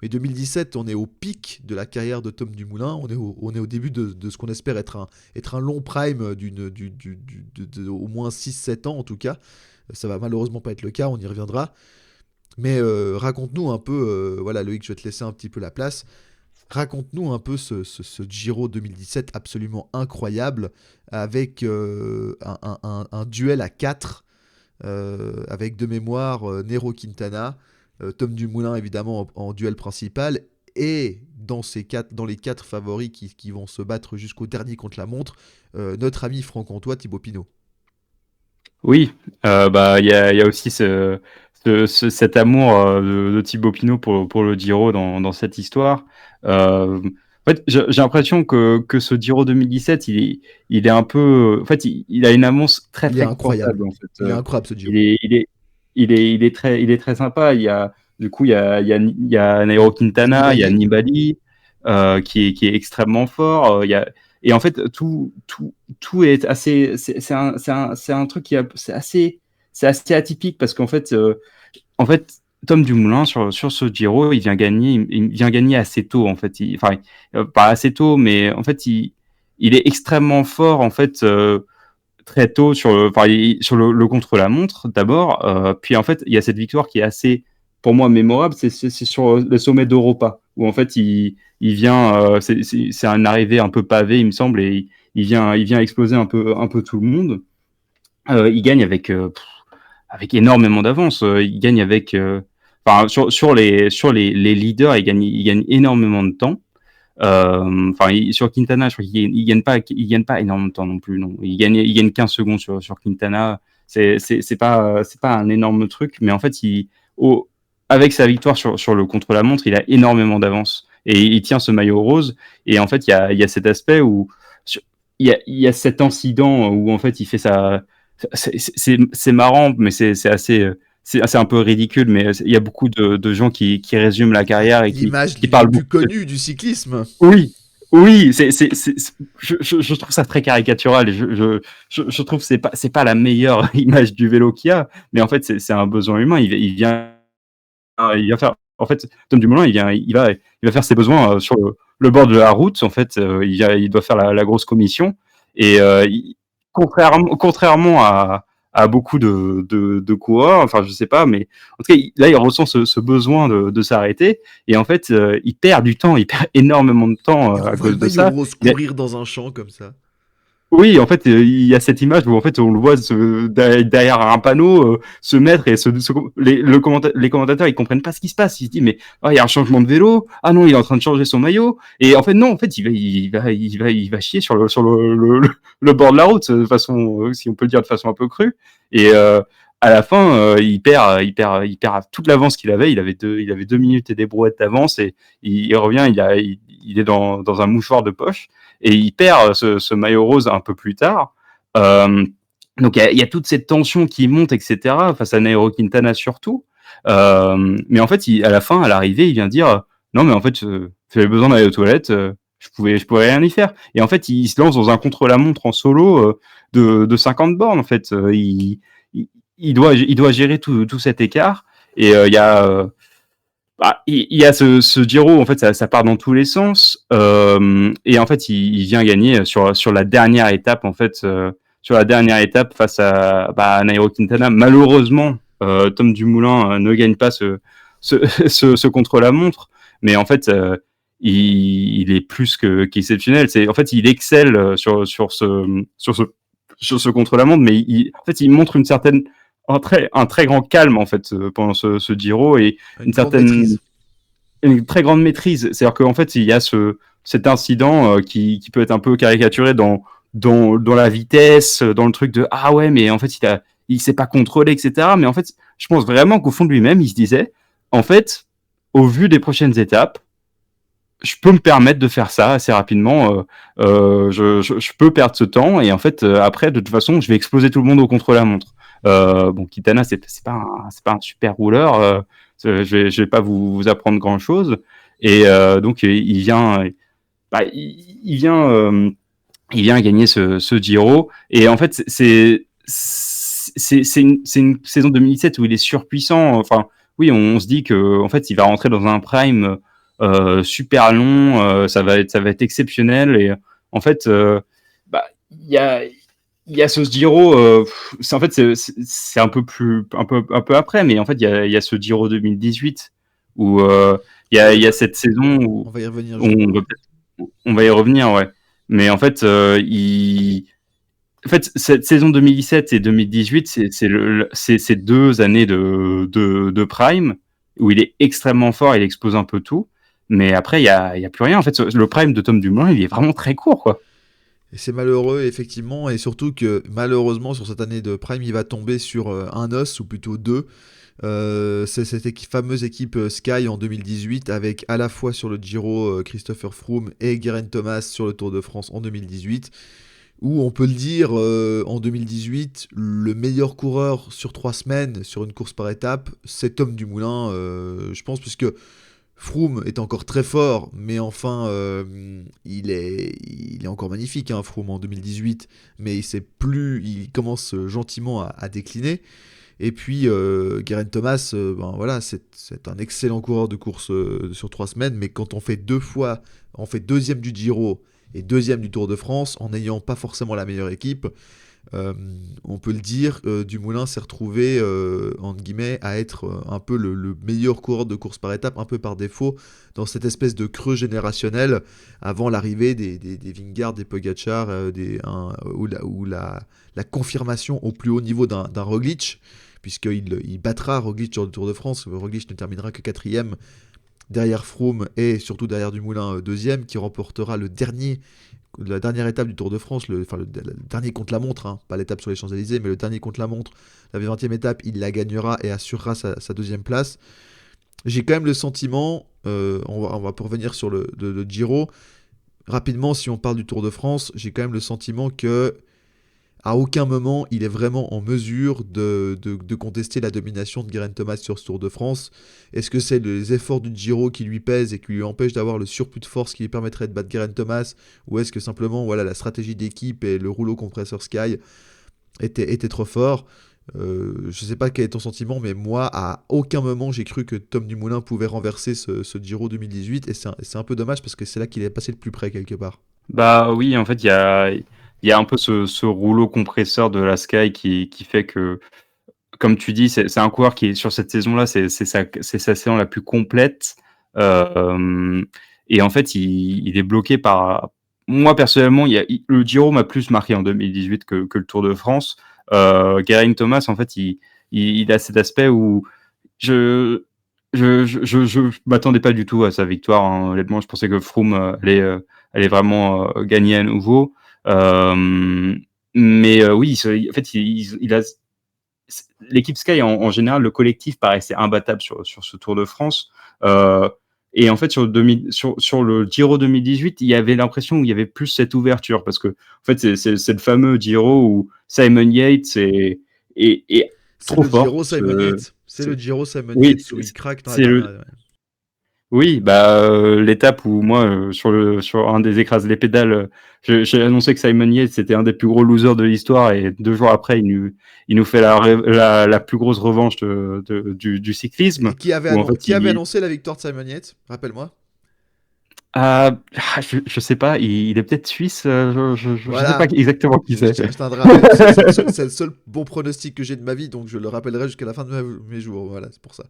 Mais 2017, on est au pic de la carrière de Tom Dumoulin, on est au début de ce qu'on espère être un long prime au moins 6-7 ans en tout cas. Ça va malheureusement pas être le cas, on y reviendra. Mais raconte-nous un peu, voilà Loïc, je vais te laisser un petit peu la place. Raconte-nous un peu ce Giro 2017 absolument incroyable avec un duel à 4 avec de mémoire Nero Quintana, Tom Dumoulin évidemment en duel principal et dans les 4 favoris qui vont se battre jusqu'au dernier contre la montre, notre ami franc-comtois Thibaut Pinot. Oui, bah il y a aussi cet amour de Thibaut Pinot pour le Giro dans cette histoire. En fait, j'ai l'impression que ce Giro 2017, il est un peu, en fait, il a une annonce très Il est très incroyable. confortable en fait. Il est incroyable ce Giro. Il est très sympa. Du coup, il y a Nairo Quintana, il y a Nibali. Nibali qui est extrêmement fort. Et en fait, tout est assez. C'est un truc c'est assez atypique parce qu'en fait, en fait, Tom Dumoulin sur ce Giro, il vient gagner assez tôt en fait. Enfin, pas assez tôt, mais en fait, il est extrêmement fort en fait. Très tôt sur le contre-la-montre d'abord, puis en fait il y a cette victoire qui est assez pour moi mémorable, c'est sur le sommet d'Europa où en fait il vient c'est un arrivée un peu pavé il me semble et il vient exploser un peu tout le monde. Il gagne avec énormément d'avance, il gagne avec enfin sur les leaders il gagne énormément de temps. Enfin, sur Quintana, je crois qu'il gagne pas énormément de temps non plus. Non, il gagne 15 secondes sur Quintana. C'est pas un énorme truc, mais en fait, avec sa victoire sur le contre-la-montre, il a énormément d'avance et il tient ce maillot rose. Et en fait, il y a cet aspect où il y a cet incident où en fait, il fait ça. C'est marrant, mais c'est un peu ridicule, mais il y a beaucoup de gens qui résument la carrière et L'image qui les parlent plus beaucoup. connues du cyclisme. Oui, oui, je trouve ça très caricatural. Je trouve que c'est pas la meilleure image du vélo qu'il y a, mais en fait, c'est un besoin humain. Il vient faire, en fait, Tom Dumoulin, il va faire ses besoins sur le bord de la route. En fait, il doit faire la grosse commission. Et contrairement à beaucoup de coureurs, enfin, je sais pas, mais en tout cas, là, il ressent ce besoin de s'arrêter. Et en fait, il perd du temps, il perd énormément de temps Et on à voit le cause de maillot ça. rose courir dans un champ comme ça. Oui, en fait, il y a cette image où en fait on le voit derrière un panneau se mettre et les commentateurs ils comprennent pas ce qui se passe. Ils se disent mais oh, il y a un changement de vélo. Ah non, il est en train de changer son maillot. Et en fait non, en fait il va chier sur le bord de la route de façon si on peut le dire de façon un peu crue. Et à la fin il perd toute l'avance qu'il avait. Il avait 2 minutes et des brouettes d'avance et il revient. Il est dans un mouchoir de poche. Et il perd ce maillot rose un peu plus tard. Euh, donc il y a toute cette tension qui monte, etc. face à Nairo Quintana surtout. Mais en fait, à la fin, à l'arrivée, il vient dire non, mais en fait, j'avais besoin d'aller aux toilettes, je pouvais rien y faire. Et en fait, il se lance dans un contre-la-montre en solo de 50 bornes. En fait, il doit gérer tout cet écart. Et il y a il y a ce Giro, en fait, ça part dans tous les sens. Et en fait, il vient gagner sur la dernière étape, en fait, sur la dernière étape face à Nairo Quintana. Malheureusement, Tom Dumoulin ne gagne pas ce contre-la-montre, mais en fait, il est plus qu'exceptionnel. En fait, il excelle sur ce contre-la-montre, mais en fait, il montre un très grand calme en fait pendant ce Giro et Une grande certaine maîtrise. une très grande maîtrise. C'est-à-dire qu'en fait, il y a cet incident qui peut être un peu caricaturé dans la vitesse, dans le truc de ah ouais, mais en fait, il s'est pas contrôlé, etc. Mais en fait, je pense vraiment qu'au fond de lui-même, il se disait, en fait, au vu des prochaines étapes, je peux me permettre de faire ça assez rapidement. Je peux perdre ce temps et en fait après de toute façon je vais exploser tout le monde au contre-la-montre. Bon, Kitana c'est pas un super rouleur. Je vais pas vous apprendre grand chose. Et donc il vient bah, il vient gagner ce Giro. Et en fait, c'est une saison 2017 où il est surpuissant. Enfin, oui, on se dit que en fait, il va rentrer dans un prime super long. Ça va être exceptionnel. Et en fait, bah, il y a il y a ce Giro, en fait c'est un peu après, mais en fait il y a ce Giro 2018 où il y a cette saison On va y revenir où justement. on va y revenir, ouais. Mais en fait, en fait, cette saison 2017 et 2018, c'est 2 années de prime où il est extrêmement fort, il explose un peu tout. Mais après, il y a plus rien. En fait, le prime de Tom Dumoulin, il est vraiment très court, quoi. Et c'est malheureux, effectivement, et surtout que malheureusement, sur cette année de Prime, il va tomber sur un os, ou plutôt deux. C'est cette fameuse équipe Sky en 2018, avec à la fois sur le Giro Christopher Froome et Geraint Thomas sur le Tour de France en 2018, où on peut le dire, en 2018, le meilleur coureur sur 3 semaines sur une course par étape, c'est Tom Dumoulin, je pense, puisque Froome est encore très fort, mais enfin, il est encore magnifique, hein, Froome en 2018, mais il commence gentiment à décliner. Et puis, Geraint Thomas, ben voilà, c'est un excellent coureur de course sur 3 semaines, mais quand on fait deuxième du Giro et deuxième du Tour de France, en n'ayant pas forcément la meilleure équipe, euh, on peut le dire, Dumoulin s'est retrouvé, entre guillemets, à être un peu le meilleur coureur de course par étape, un peu par défaut, dans cette espèce de creux générationnel, avant l'arrivée des Vingegaard, des Pogacar, la confirmation au plus haut niveau d'un Roglic, puisqu'il battra Roglic sur le Tour de France. Roglic ne terminera que quatrième derrière Froome et surtout derrière Dumoulin deuxième, qui remportera la dernière étape du Tour de France, le dernier contre-la-montre, hein, pas l'étape sur les Champs-Élysées, mais le dernier contre-la-montre, la 20e étape, il la gagnera et assurera sa deuxième place. J'ai quand même le sentiment, on va revenir sur le Giro, rapidement, si on parle du Tour de France, j'ai quand même le sentiment que à aucun moment il est vraiment en mesure de contester la domination de Geraint Thomas sur ce Tour de France. Est-ce que c'est les efforts du Giro qui lui pèsent et qui lui empêchent d'avoir le surplus de force qui lui permettrait de battre Geraint Thomas, ou est-ce que simplement voilà, la stratégie d'équipe et le rouleau compresseur Sky étaient trop forts? Je sais pas quel est ton sentiment, mais moi, à aucun moment, j'ai cru que Tom Dumoulin pouvait renverser ce Giro 2018, et c'est un peu dommage parce que c'est là qu'il est passé le plus près quelque part. Bah oui, en fait, il y a un peu ce rouleau compresseur de la Sky qui fait que, comme tu dis, c'est un coureur qui est sur cette saison-là, c'est sa saison la plus complète. Euh, et en fait, il est bloqué par. Moi, personnellement, le Giro m'a plus marqué en 2018 que le Tour de France. Geraint Thomas, en fait, il a cet aspect où je. Je m'attendais pas du tout à sa victoire, hein. Honnêtement, je pensais que Froome allait vraiment gagner à nouveau. Euh, mais oui, en fait, il a l'équipe Sky en général, le collectif paraissait imbattable sur ce Tour de France. Euh, et en fait, sur le Giro 2018, il y avait l'impression qu'il y avait plus cette ouverture parce que en fait, c'est le fameux Giro où Simon Yates est C'est trop le fort. Giro Simon Yates. C'est le Giro Simon Oui, Yates où il craque dans la c'est dernière. Ouais. oui, bah l'étape où moi sur un des écrases les pédales, j'ai annoncé que Simon Yates c'était un des plus gros losers de l'histoire et 2 jours après il nous fait la plus grosse revanche du cyclisme Et où en fait qui avait annoncé la victoire de Simon Yates? Rappelle-moi. je sais pas, il est peut-être suisse, je sais pas Voilà. exactement qui c'est. Je t'en rappelle. C'est le seul bon pronostic que j'ai de ma vie, donc je le rappellerai jusqu'à la fin de mes jours. Voilà, c'est pour ça.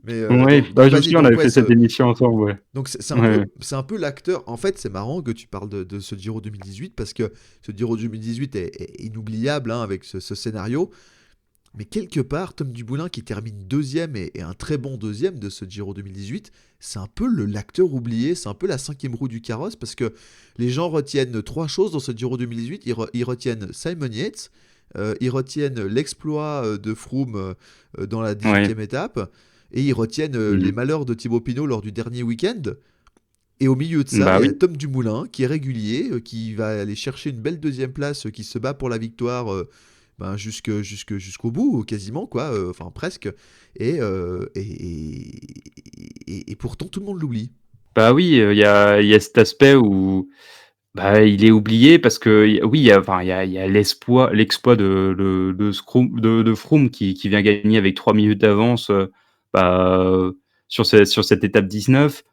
Mais Oui, donc bah, je me vas-y. souviens, on Donc avait ouais, fait cette émission ensemble, ouais. donc Ouais. c'est un peu l'acteur. En fait, c'est marrant que tu parles de ce Giro 2018 parce que ce Giro 2018 est inoubliable, hein, avec ce scénario. Mais quelque part, Tom Dumoulin qui termine deuxième et un très bon deuxième de ce Giro 2018, c'est un peu l'acteur oublié, c'est un peu la cinquième roue du carrosse parce que les gens retiennent trois choses dans ce Giro 2018. Ils retiennent Simon Yates, ils retiennent l'exploit de Froome dans la Ouais. 18e étape, et ils retiennent les Mhm. malheurs de Thibaut Pinot lors du dernier week-end. Et au milieu de ça, Bah il y a oui. Tom Dumoulin qui est régulier, qui va aller chercher une belle deuxième place, qui se bat pour la victoire ben, jusqu'au bout, quasiment, quoi, enfin presque. Et, euh, et, et pourtant, tout le monde l'oublie. Bah oui, il y a cet aspect où bah, il est oublié parce que oui, il y a l'exploit de Froome qui vient gagner avec 3 minutes d'avance, bah, sur cette étape 19.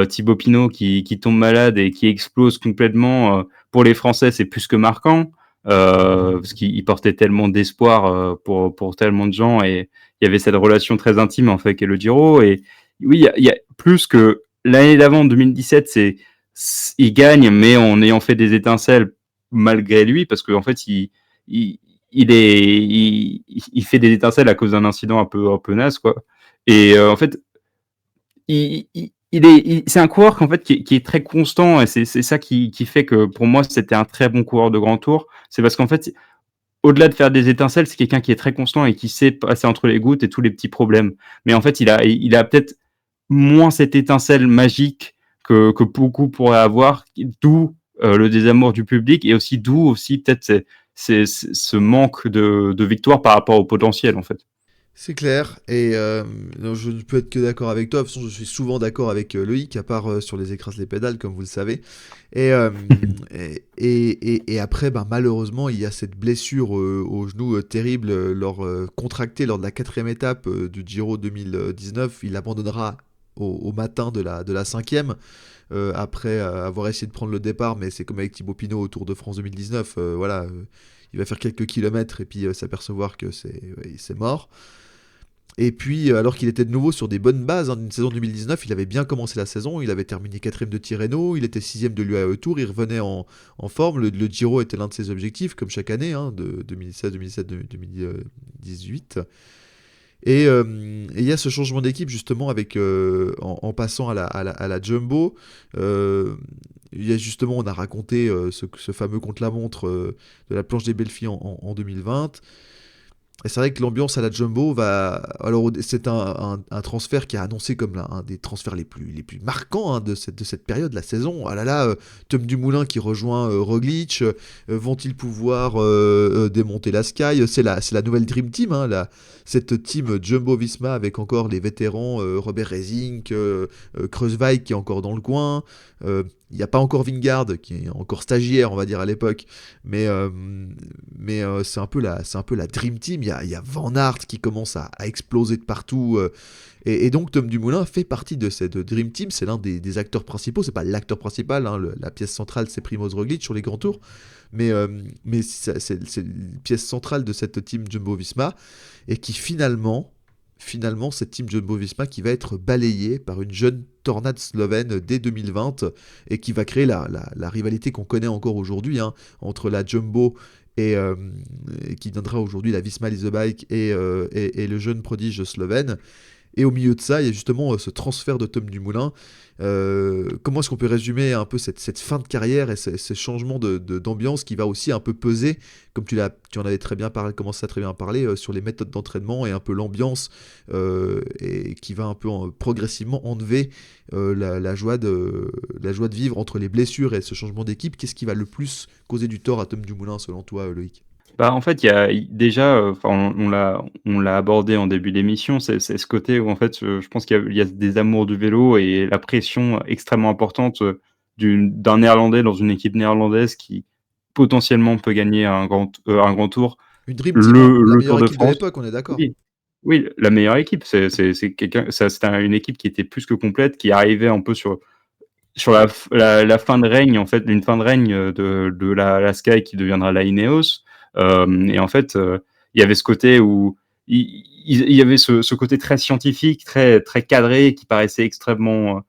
Thibaut Pinot qui tombe malade et qui explose complètement, pour les Français, c'est plus que marquant, parce qu'il portait tellement d'espoir, pour tellement de gens et il y avait cette relation très intime, en fait, qu'est le Giro et oui, il y a plus que l'année d'avant, 2017, il gagne, mais en ayant fait des étincelles malgré lui, parce qu'en fait, il, il fait des étincelles à cause d'un incident un peu naze, quoi. Et en fait, c'est un coureur en fait, qui est très constant, et c'est ça qui fait que pour moi, c'était un très bon coureur de grand tour. C'est parce qu'en fait, au-delà de faire des étincelles, c'est quelqu'un qui est très constant et qui sait passer entre les gouttes et tous les petits problèmes. Mais en fait, il a peut-être moins cette étincelle magique que beaucoup pourraient avoir, d'où le désamour du public et aussi d'où aussi peut-être ce manque de victoire par rapport au potentiel en fait. C'est clair, et non, je ne peux être que d'accord avec toi. De toute façon, je suis souvent d'accord avec Loïc, à part sur les écrases les pédales, comme vous le savez. Et, et après, ben, malheureusement, il y a cette blessure au genou terrible, contractée lors de la quatrième étape du Giro 2019. Il abandonnera au matin de la cinquième, après avoir essayé de prendre le départ, mais c'est comme avec Thibaut Pinot au Tour de France 2019. Voilà, il va faire quelques kilomètres et puis s'apercevoir que c'est mort. Et puis, alors qu'il était de nouveau sur des bonnes bases d'une saison 2019, il avait bien commencé la saison, il avait terminé quatrième de Tirreno, il était sixième de l'UAE Tour, il revenait en forme, le Giro était l'un de ses objectifs, comme chaque année, hein, de 2016, 2017, 2018. Et il y a ce changement d'équipe justement avec en passant à la Jumbo. Euh, il y a justement, on a raconté ce fameux contre-la-montre de la planche des belles filles en 2020. Et c'est vrai que l'ambiance à la Jumbo va. Alors, c'est un transfert qui est annoncé comme un des transferts les plus marquants hein, de cette période, la saison. Ah là là, Tom Dumoulin qui rejoint Roglic. Vont-ils pouvoir démonter la Sky? C'est la nouvelle Dream Team, hein, cette team Jumbo Visma avec encore les vétérans Robert Rezink, Kreuzweig qui est encore dans le coin. Il n'y a pas encore Vingard qui est encore stagiaire, on va dire, à l'époque. Mais, c'est un peu la Dream Team. Il y a Van Aert qui commence à exploser de partout. Et donc Tom Dumoulin fait partie de cette Dream Team. C'est l'un des acteurs principaux. C'est pas l'acteur principal. Hein, la pièce centrale, c'est Primoz Roglic sur les grands tours. Mais c'est une pièce centrale de cette team Jumbo-Visma. Et qui finalement, cette team Jumbo-Visma qui va être balayée par une jeune tornade slovène dès 2020 et qui va créer la rivalité qu'on connaît encore aujourd'hui hein, entre la Jumbo et qui viendra aujourd'hui la Visma Leasebike et le jeune prodige slovène. Et au milieu de ça, il y a justement ce transfert de Tom Dumoulin. Comment est-ce qu'on peut résumer un peu cette fin de carrière et ce changement d'ambiance qui va aussi un peu peser, comme tu en avais très bien parlé, commencé à très bien parler, sur les méthodes d'entraînement et un peu l'ambiance, et qui va un peu progressivement enlever la joie de vivre entre les blessures et ce changement d'équipe. Qu'est-ce qui va le plus causer du tort à Tom Dumoulin selon toi, Loïc? Bah, en fait, il y a déjà, enfin, on l'a abordé en début d'émission, c'est ce côté où en fait, je pense qu'il y a des amours du vélo et la pression extrêmement importante, d'un Néerlandais dans une équipe néerlandaise qui potentiellement peut gagner un grand tour, Une Dream Team, hein, la le meilleure Tour de équipe de France. l'époque, on est d'accord. Oui, oui, la meilleure équipe, c'est quelqu'un, c'était une équipe qui était plus que complète, qui arrivait un peu sur la fin de règne, en fait, une fin de règne de la Sky qui deviendra la Ineos. Et en fait, il y avait ce côté où il y avait ce côté très scientifique, très, très cadré, qui paraissait extrêmement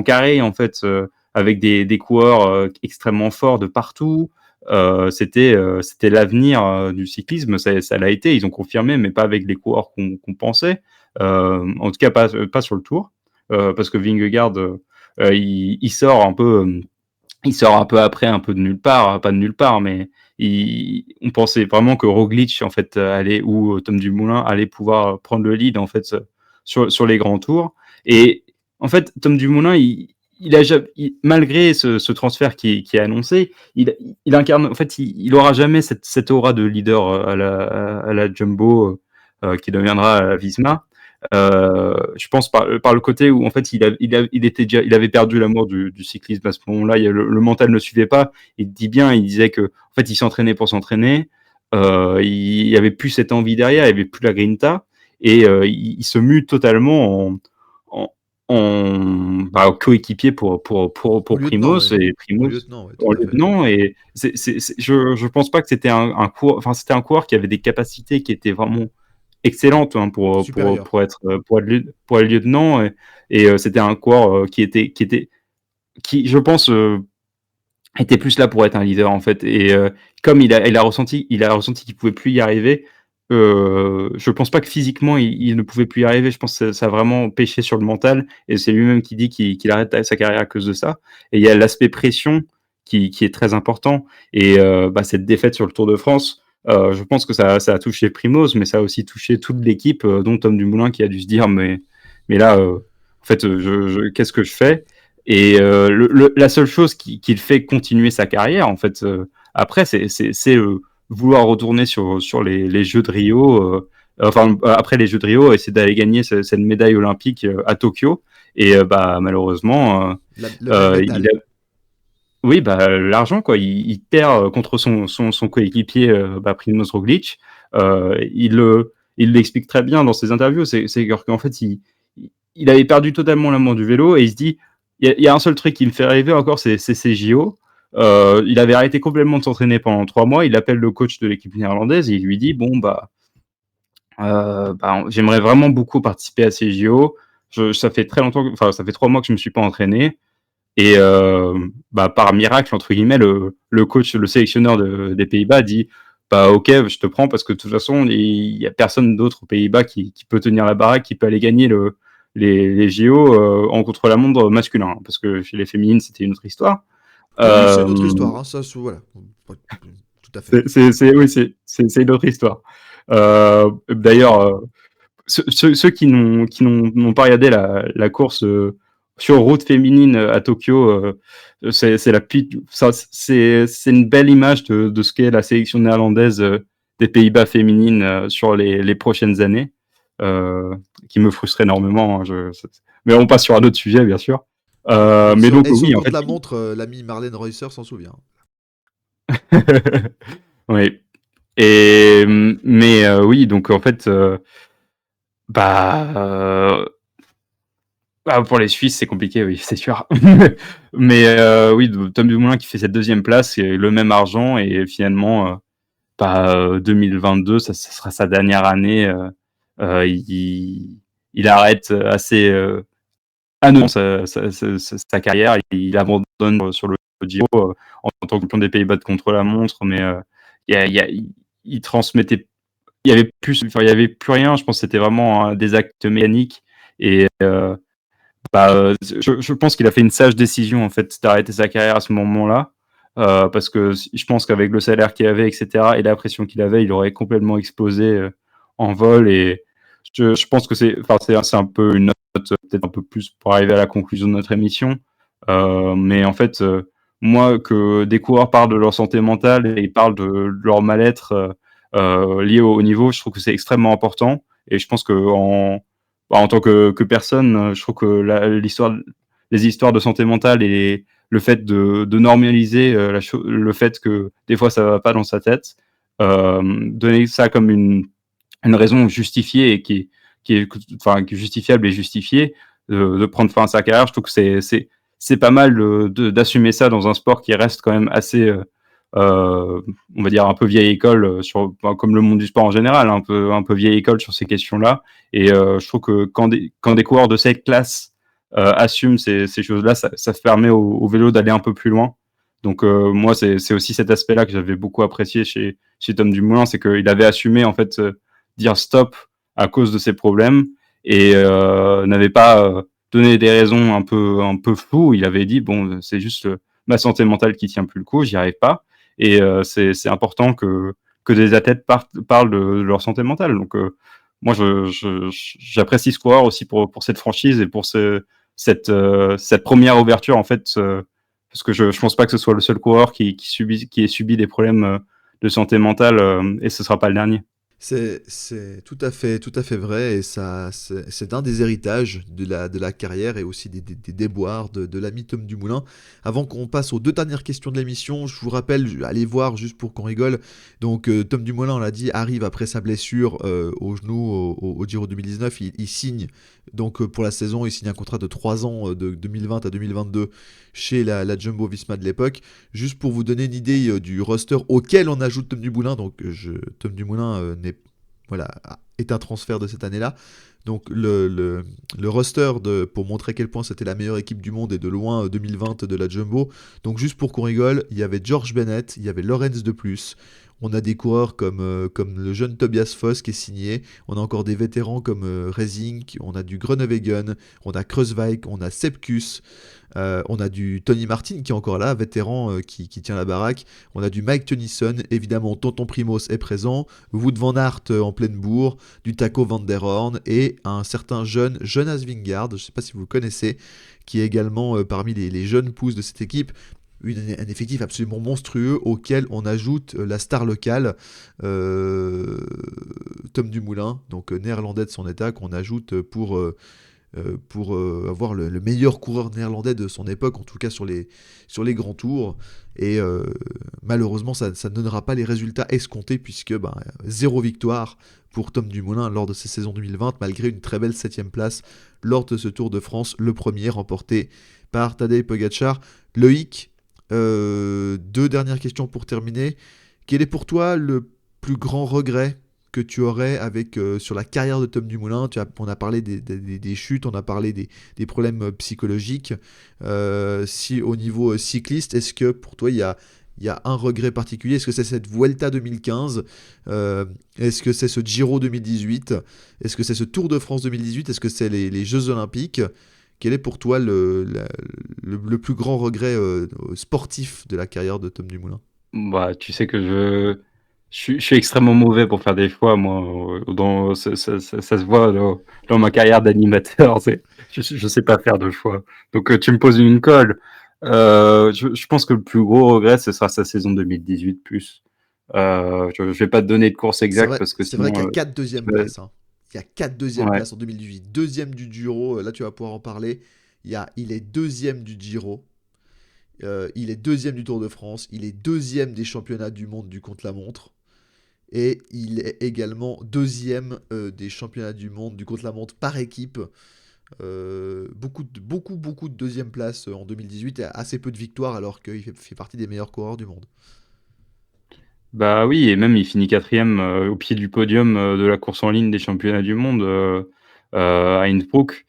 carré, en fait, avec des coureurs extrêmement forts de partout. C'était l'avenir du cyclisme, ça l'a été, ils ont confirmé, mais pas avec les coureurs qu'on pensait. En tout cas, pas sur le Tour, parce que Vingegaard, il sort un peu après, un peu de nulle part, pas de nulle part, mais on pensait vraiment que Roglic en fait allait, ou Tom Dumoulin allait pouvoir prendre le lead en fait sur les grands tours. Et en fait, Tom Dumoulin, malgré ce transfert qui est annoncé, il incarne, en fait, il aura jamais cette aura de leader à la Jumbo qui deviendra à la Visma. Je pense par le côté où en fait il avait perdu l'amour du cyclisme à ce moment-là. Le mental ne suivait pas. Il disait que en fait il s'entraînait pour s'entraîner. Il y avait plus cette envie derrière, il y avait plus la grinta et il se mue totalement en, coéquipier pour Au lieutenant, Primoz ouais. et Au Primoz lieutenant, ouais, en tout à fait. lieutenant. Et je pense pas que c'était un coureur, enfin c'était un coureur qui avait des capacités qui étaient vraiment excellente hein, Supérieur. pour être lieutenant et c'était un coureur qui je pense était plus là pour être un leader en fait et comme il a ressenti qu'il pouvait plus y arriver. Je pense pas que physiquement il ne pouvait plus y arriver. Je pense que ça a vraiment pêché sur le mental et c'est lui-même qui dit qu'il arrête sa carrière à cause de ça. Et il y a l'aspect pression qui est très important et cette défaite sur le Tour de France. Je pense que ça a touché Primoz, mais ça a aussi touché toute l'équipe, dont Tom Dumoulin qui a dû se dire mais là, en fait, qu'est-ce que je fais? Et la seule chose qui le fait continuer sa carrière, en fait, après, c'est vouloir retourner sur les Jeux de Rio, après les Jeux de Rio, essayer d'aller gagner cette médaille olympique à Tokyo. Et malheureusement, Le même il métal. a oui, l'argent, quoi. Il perd contre son coéquipier, Primož Roglič. Il l'explique très bien dans ses interviews. C'est qu'en fait, il avait perdu totalement l'amour du vélo et il se dit, il y a un seul truc qui me fait rêver encore, c'est ces JO. Il avait arrêté complètement de s'entraîner pendant 3 mois. Il appelle le coach de l'équipe néerlandaise et il lui dit, bon, j'aimerais vraiment beaucoup participer à ces JO. Ça fait très longtemps, enfin, ça fait 3 mois que je me suis pas entraîné. Et par miracle, entre guillemets, le coach, le sélectionneur des Pays-Bas dit ok, je te prends parce que de toute façon, il n'y a personne d'autre aux Pays-Bas qui peut tenir la baraque, qui peut aller gagner les JO en contre-la-montre masculin. Parce que chez les féminines, c'était une autre histoire. Oui, c'est une autre Euh, histoire, hein, ça, voilà. Tout à fait. oui, c'est une autre histoire. D'ailleurs, ceux qui n'ont pas regardé la course sur route féminine à Tokyo, c'est c'est une belle image de ce qu'est la sélection néerlandaise des Pays-Bas féminines sur les prochaines années, qui me frustre énormément. Hein, mais on passe sur un autre sujet, bien sûr. Mais donc Et sur le oui, en fait, contre-la-montre, l'ami Marlène Reusser s'en souvient. oui. Et mais oui, donc en fait, bah, euh, pour les Suisses, c'est compliqué, oui, c'est sûr. Mais oui, Tom Dumoulin qui fait cette deuxième place, et le même argent, et finalement, 2022, ça sera sa dernière année. Il arrête assez annonce sa carrière. Il abandonne sur le Giro en tant que champion des Pays-Bas de contre-la-montre, mais il transmettait. Il y avait plus rien. Je pense que c'était vraiment des actes mécaniques et je pense qu'il a fait une sage décision en fait d'arrêter sa carrière à ce moment-là, parce que je pense qu'avec le salaire qu'il avait, etc., et la pression qu'il avait, il aurait complètement explosé en vol. Et je pense que c'est un peu une note, peut-être un peu plus pour arriver à la conclusion de notre émission. Mais en fait, moi, que des coureurs parlent de leur santé mentale et parlent de leur mal-être lié au haut niveau, je trouve que c'est extrêmement important. Et je pense que en tant que personne, je trouve que les histoires de santé mentale et le fait de normaliser le fait que des fois ça va pas dans sa tête, donner ça comme une raison justifiée et qui est justifiable et justifiée de prendre fin à sa carrière, je trouve que c'est pas mal d'assumer ça dans un sport qui reste quand même assez on va dire un peu vieille école comme le monde du sport en général, un peu vieille école sur ces questions-là. Et je trouve que quand des coureurs de cette classe assument ces choses-là, ça permet au vélo d'aller un peu plus loin. Donc moi, c'est aussi cet aspect-là que j'avais beaucoup apprécié chez Tom Dumoulin, c'est qu'il avait assumé en fait dire stop à cause de ses problèmes et n'avait pas donné des raisons un peu floues. Il avait dit bon, c'est juste ma santé mentale qui tient plus le coup, j'y arrive pas. Et c'est important que des athlètes parlent de leur santé mentale. Donc moi, j'apprécie ce coureur aussi pour cette franchise et pour cette première ouverture en fait, parce que je pense pas que ce soit le seul coureur qui ait subi des problèmes de santé mentale, et ce sera pas le dernier. C'est tout à fait vrai, et c'est un des héritages de la carrière et aussi des déboires de l'ami Tom Dumoulin. Avant qu'on passe aux deux dernières questions de l'émission, je vous rappelle, allez voir juste pour qu'on rigole. Donc Tom Dumoulin, on l'a dit, arrive après sa blessure au genou au Giro 2019. Il signe donc pour la saison, il signe un contrat de 3 ans de 2020 à 2022 chez la Jumbo-Visma de l'époque. Juste pour vous donner une idée du roster auquel on ajoute Tom Dumoulin, donc Tom Dumoulin voilà, est un transfert de cette année-là. Donc le roster pour montrer à quel point c'était la meilleure équipe du monde et de loin 2020 de la Jumbo. Donc juste pour qu'on rigole, il y avait George Bennett, il y avait Lorenz de plus. On a des coureurs comme le jeune Tobias Foss qui est signé. On a encore des vétérans comme Rezink, on a du Groenewegen, on a Kruijswijk, on a Sepkus. On a du Tony Martin qui est encore là, vétéran qui tient la baraque. On a du Mike Tennyson, évidemment Tonton Primos est présent, Wout van Aert en pleine bourre, du Taco van der Horn et un certain jeune Jonas Vingegaard, je ne sais pas si vous le connaissez, qui est également parmi les jeunes pousses de cette équipe. Un effectif absolument monstrueux auquel on ajoute la star locale Tom Dumoulin, donc néerlandais de son état, qu'on ajoute pour avoir le meilleur coureur néerlandais de son époque, en tout cas sur les grands tours. Et malheureusement, ça ne donnera pas les résultats escomptés, puisque 0 victoire pour Tom Dumoulin lors de ces saisons 2020, malgré une très belle 7ème place lors de ce Tour de France, le premier remporté par Tadej Pogačar. Loïc, deux dernières questions pour terminer. Quel est pour toi le plus grand regret que tu aurais sur la carrière de Tom Dumoulin? On a parlé des chutes, on a parlé des problèmes psychologiques. Si au niveau cycliste, est-ce que pour toi il y a un regret particulier? Est-ce que c'est cette Vuelta 2015? Est-ce que c'est ce Giro 2018? Est-ce que c'est ce Tour de France 2018? Est-ce que c'est les Jeux Olympiques? Quel est pour toi le plus grand regret sportif de la carrière de Tom Dumoulin? Bah, tu sais que je suis extrêmement mauvais pour faire des choix, moi. Ça se voit dans ma carrière d'animateur. Je sais pas faire de choix. Donc, tu me poses une colle. Je pense que le plus gros regret, ce sera sa saison 2018 plus. Je vais pas te donner de course exacte parce que C'est vrai qu'il sinon, y a 4 deuxièmes je vais- places, hein. Il y a 4 deuxièmes ouais. places en 2018. Deuxième du Giro, là tu vas pouvoir en parler. Il est deuxième du Giro. Il est deuxième du Tour de France. Il est deuxième des championnats du monde du contre-la-montre. Et il est également deuxième des championnats du monde du contre-la-montre par équipe. Beaucoup de deuxième place en 2018 et assez peu de victoires alors qu'il fait partie des meilleurs coureurs du monde. Bah oui, et même il finit quatrième au pied du podium de la course en ligne des championnats du monde à Innsbruck.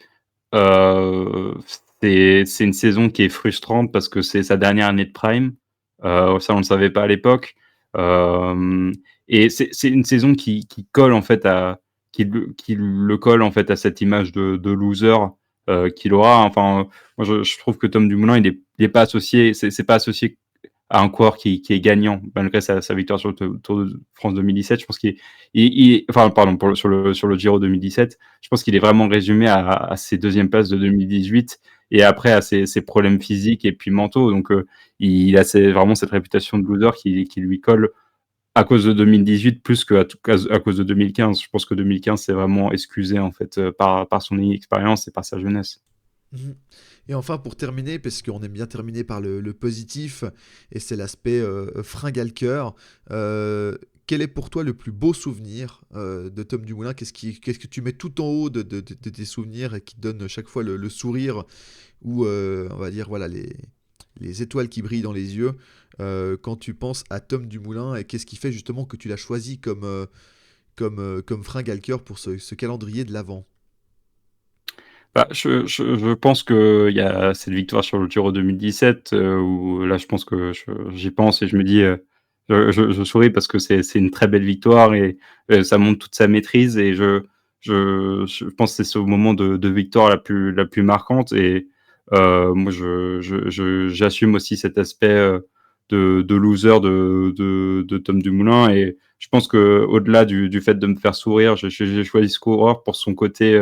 Euh, c'est une saison qui est frustrante parce que c'est sa dernière année de prime. Ça, on ne le savait pas à l'époque. Euh, et c'est une saison qui colle en fait qui le colle en fait à cette image de loser qu'il aura. Enfin, moi je trouve que Tom Dumoulin il est pas associé, c'est pas associé à un coureur qui est gagnant malgré sa victoire sur le Tour de France 2017. Je pense enfin pardon sur le Giro 2017. Je pense qu'il est vraiment résumé à ses deuxièmes places de 2018 et après à ses problèmes physiques et puis mentaux. Donc il a vraiment cette réputation de loser qui lui colle à cause de 2018 plus à cause de 2015. Je pense que 2015 c'est vraiment excusé en fait par son inexpérience et par sa jeunesse. Mhm. Et enfin, pour terminer, parce qu'on aime bien terminer par le positif, et c'est l'aspect fringue-cœur, quel est pour toi le plus beau souvenir de Tom Dumoulin? Qu'est-ce que tu mets tout en haut de tes souvenirs et qui te donne chaque fois le sourire ou, on va dire, voilà, les étoiles qui brillent dans les yeux quand tu penses à Tom Dumoulin, et qu'est-ce qui fait justement que tu l'as choisi comme fringue-cœur pour ce calendrier de l'Avent? Bah, je pense qu'il y a cette victoire sur le Giro 2017 où là, je pense que j'y pense et je me dis, je souris parce que c'est une très belle victoire et ça montre toute sa maîtrise et je pense que c'est ce moment de victoire la plus marquante et moi, j'assume aussi cet aspect de loser de Tom Dumoulin et je pense que au-delà du fait de me faire sourire, j'ai choisi ce coureur pour son côté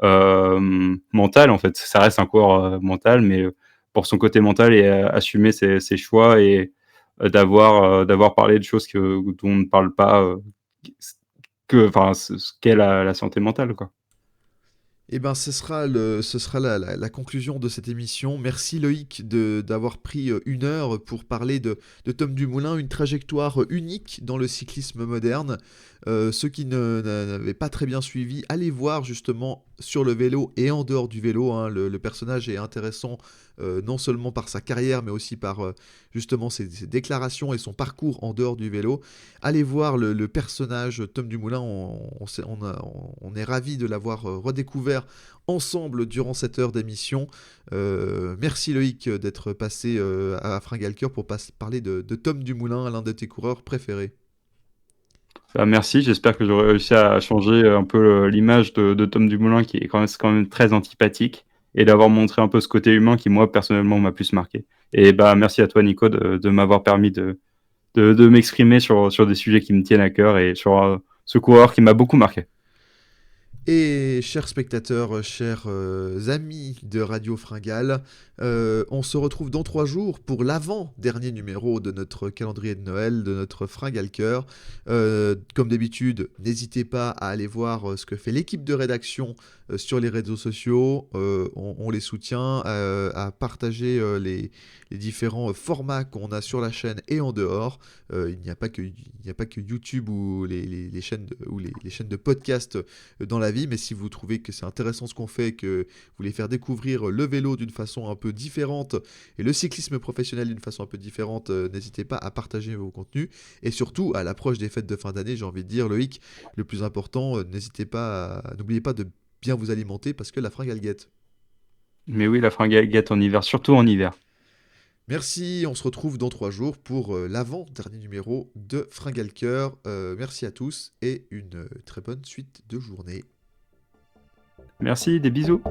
mental en fait. Ça reste un coureur mental, mais pour son côté mental et assumer ses choix et d'avoir parlé de choses dont on ne parle pas, enfin ce qu'est la santé mentale, quoi. Eh ben, ce sera la conclusion de cette émission. Merci Loïc d'avoir pris 1 heure pour parler de Tom Dumoulin, une trajectoire unique dans le cyclisme moderne. Ceux qui n'avaient pas très bien suivi, allez voir justement sur le vélo et en dehors du vélo, hein. Le personnage est intéressant non seulement par sa carrière, mais aussi par justement ses déclarations et son parcours en dehors du vélo. Allez voir le personnage Tom Dumoulin, on est ravis de l'avoir redécouvert ensemble durant cette heure d'émission. Merci Loïc d'être passé à Fringalcœur pour parler de Tom Dumoulin, l'un de tes coureurs préférés. Bah, merci, j'espère que j'aurai réussi à changer un peu l'image de Tom Dumoulin qui est quand même très antipathique et d'avoir montré un peu ce côté humain qui moi personnellement m'a plus marqué. Et bah merci à toi Nico de m'avoir permis de m'exprimer sur des sujets qui me tiennent à cœur et sur ce coureur qui m'a beaucoup marqué. Et chers spectateurs, chers amis de Radio Fringale, on se retrouve dans 3 jours pour l'avant-dernier numéro de notre calendrier de Noël, de notre Fringale Cœur. Comme d'habitude, n'hésitez pas à aller voir ce que fait l'équipe de rédaction sur les réseaux sociaux. On les soutient, à partager les différents formats qu'on a sur la chaîne et en dehors. Il n'y a pas que YouTube ou les chaînes les chaînes de podcast dans la vie, mais si vous trouvez que c'est intéressant ce qu'on fait, que vous voulez faire découvrir le vélo d'une façon un peu différente et le cyclisme professionnel d'une façon un peu différente, n'hésitez pas à partager vos contenus. Et surtout, à l'approche des fêtes de fin d'année, j'ai envie de dire, Loïc, le plus important, n'oubliez pas de bien vous alimenter parce que la fringale guette. Mais oui, la fringale en hiver, surtout en hiver. Merci, on se retrouve dans 3 jours pour l'avant-dernier numéro de Fringale Cœur. Merci à tous et une très bonne suite de journée. Merci, des bisous.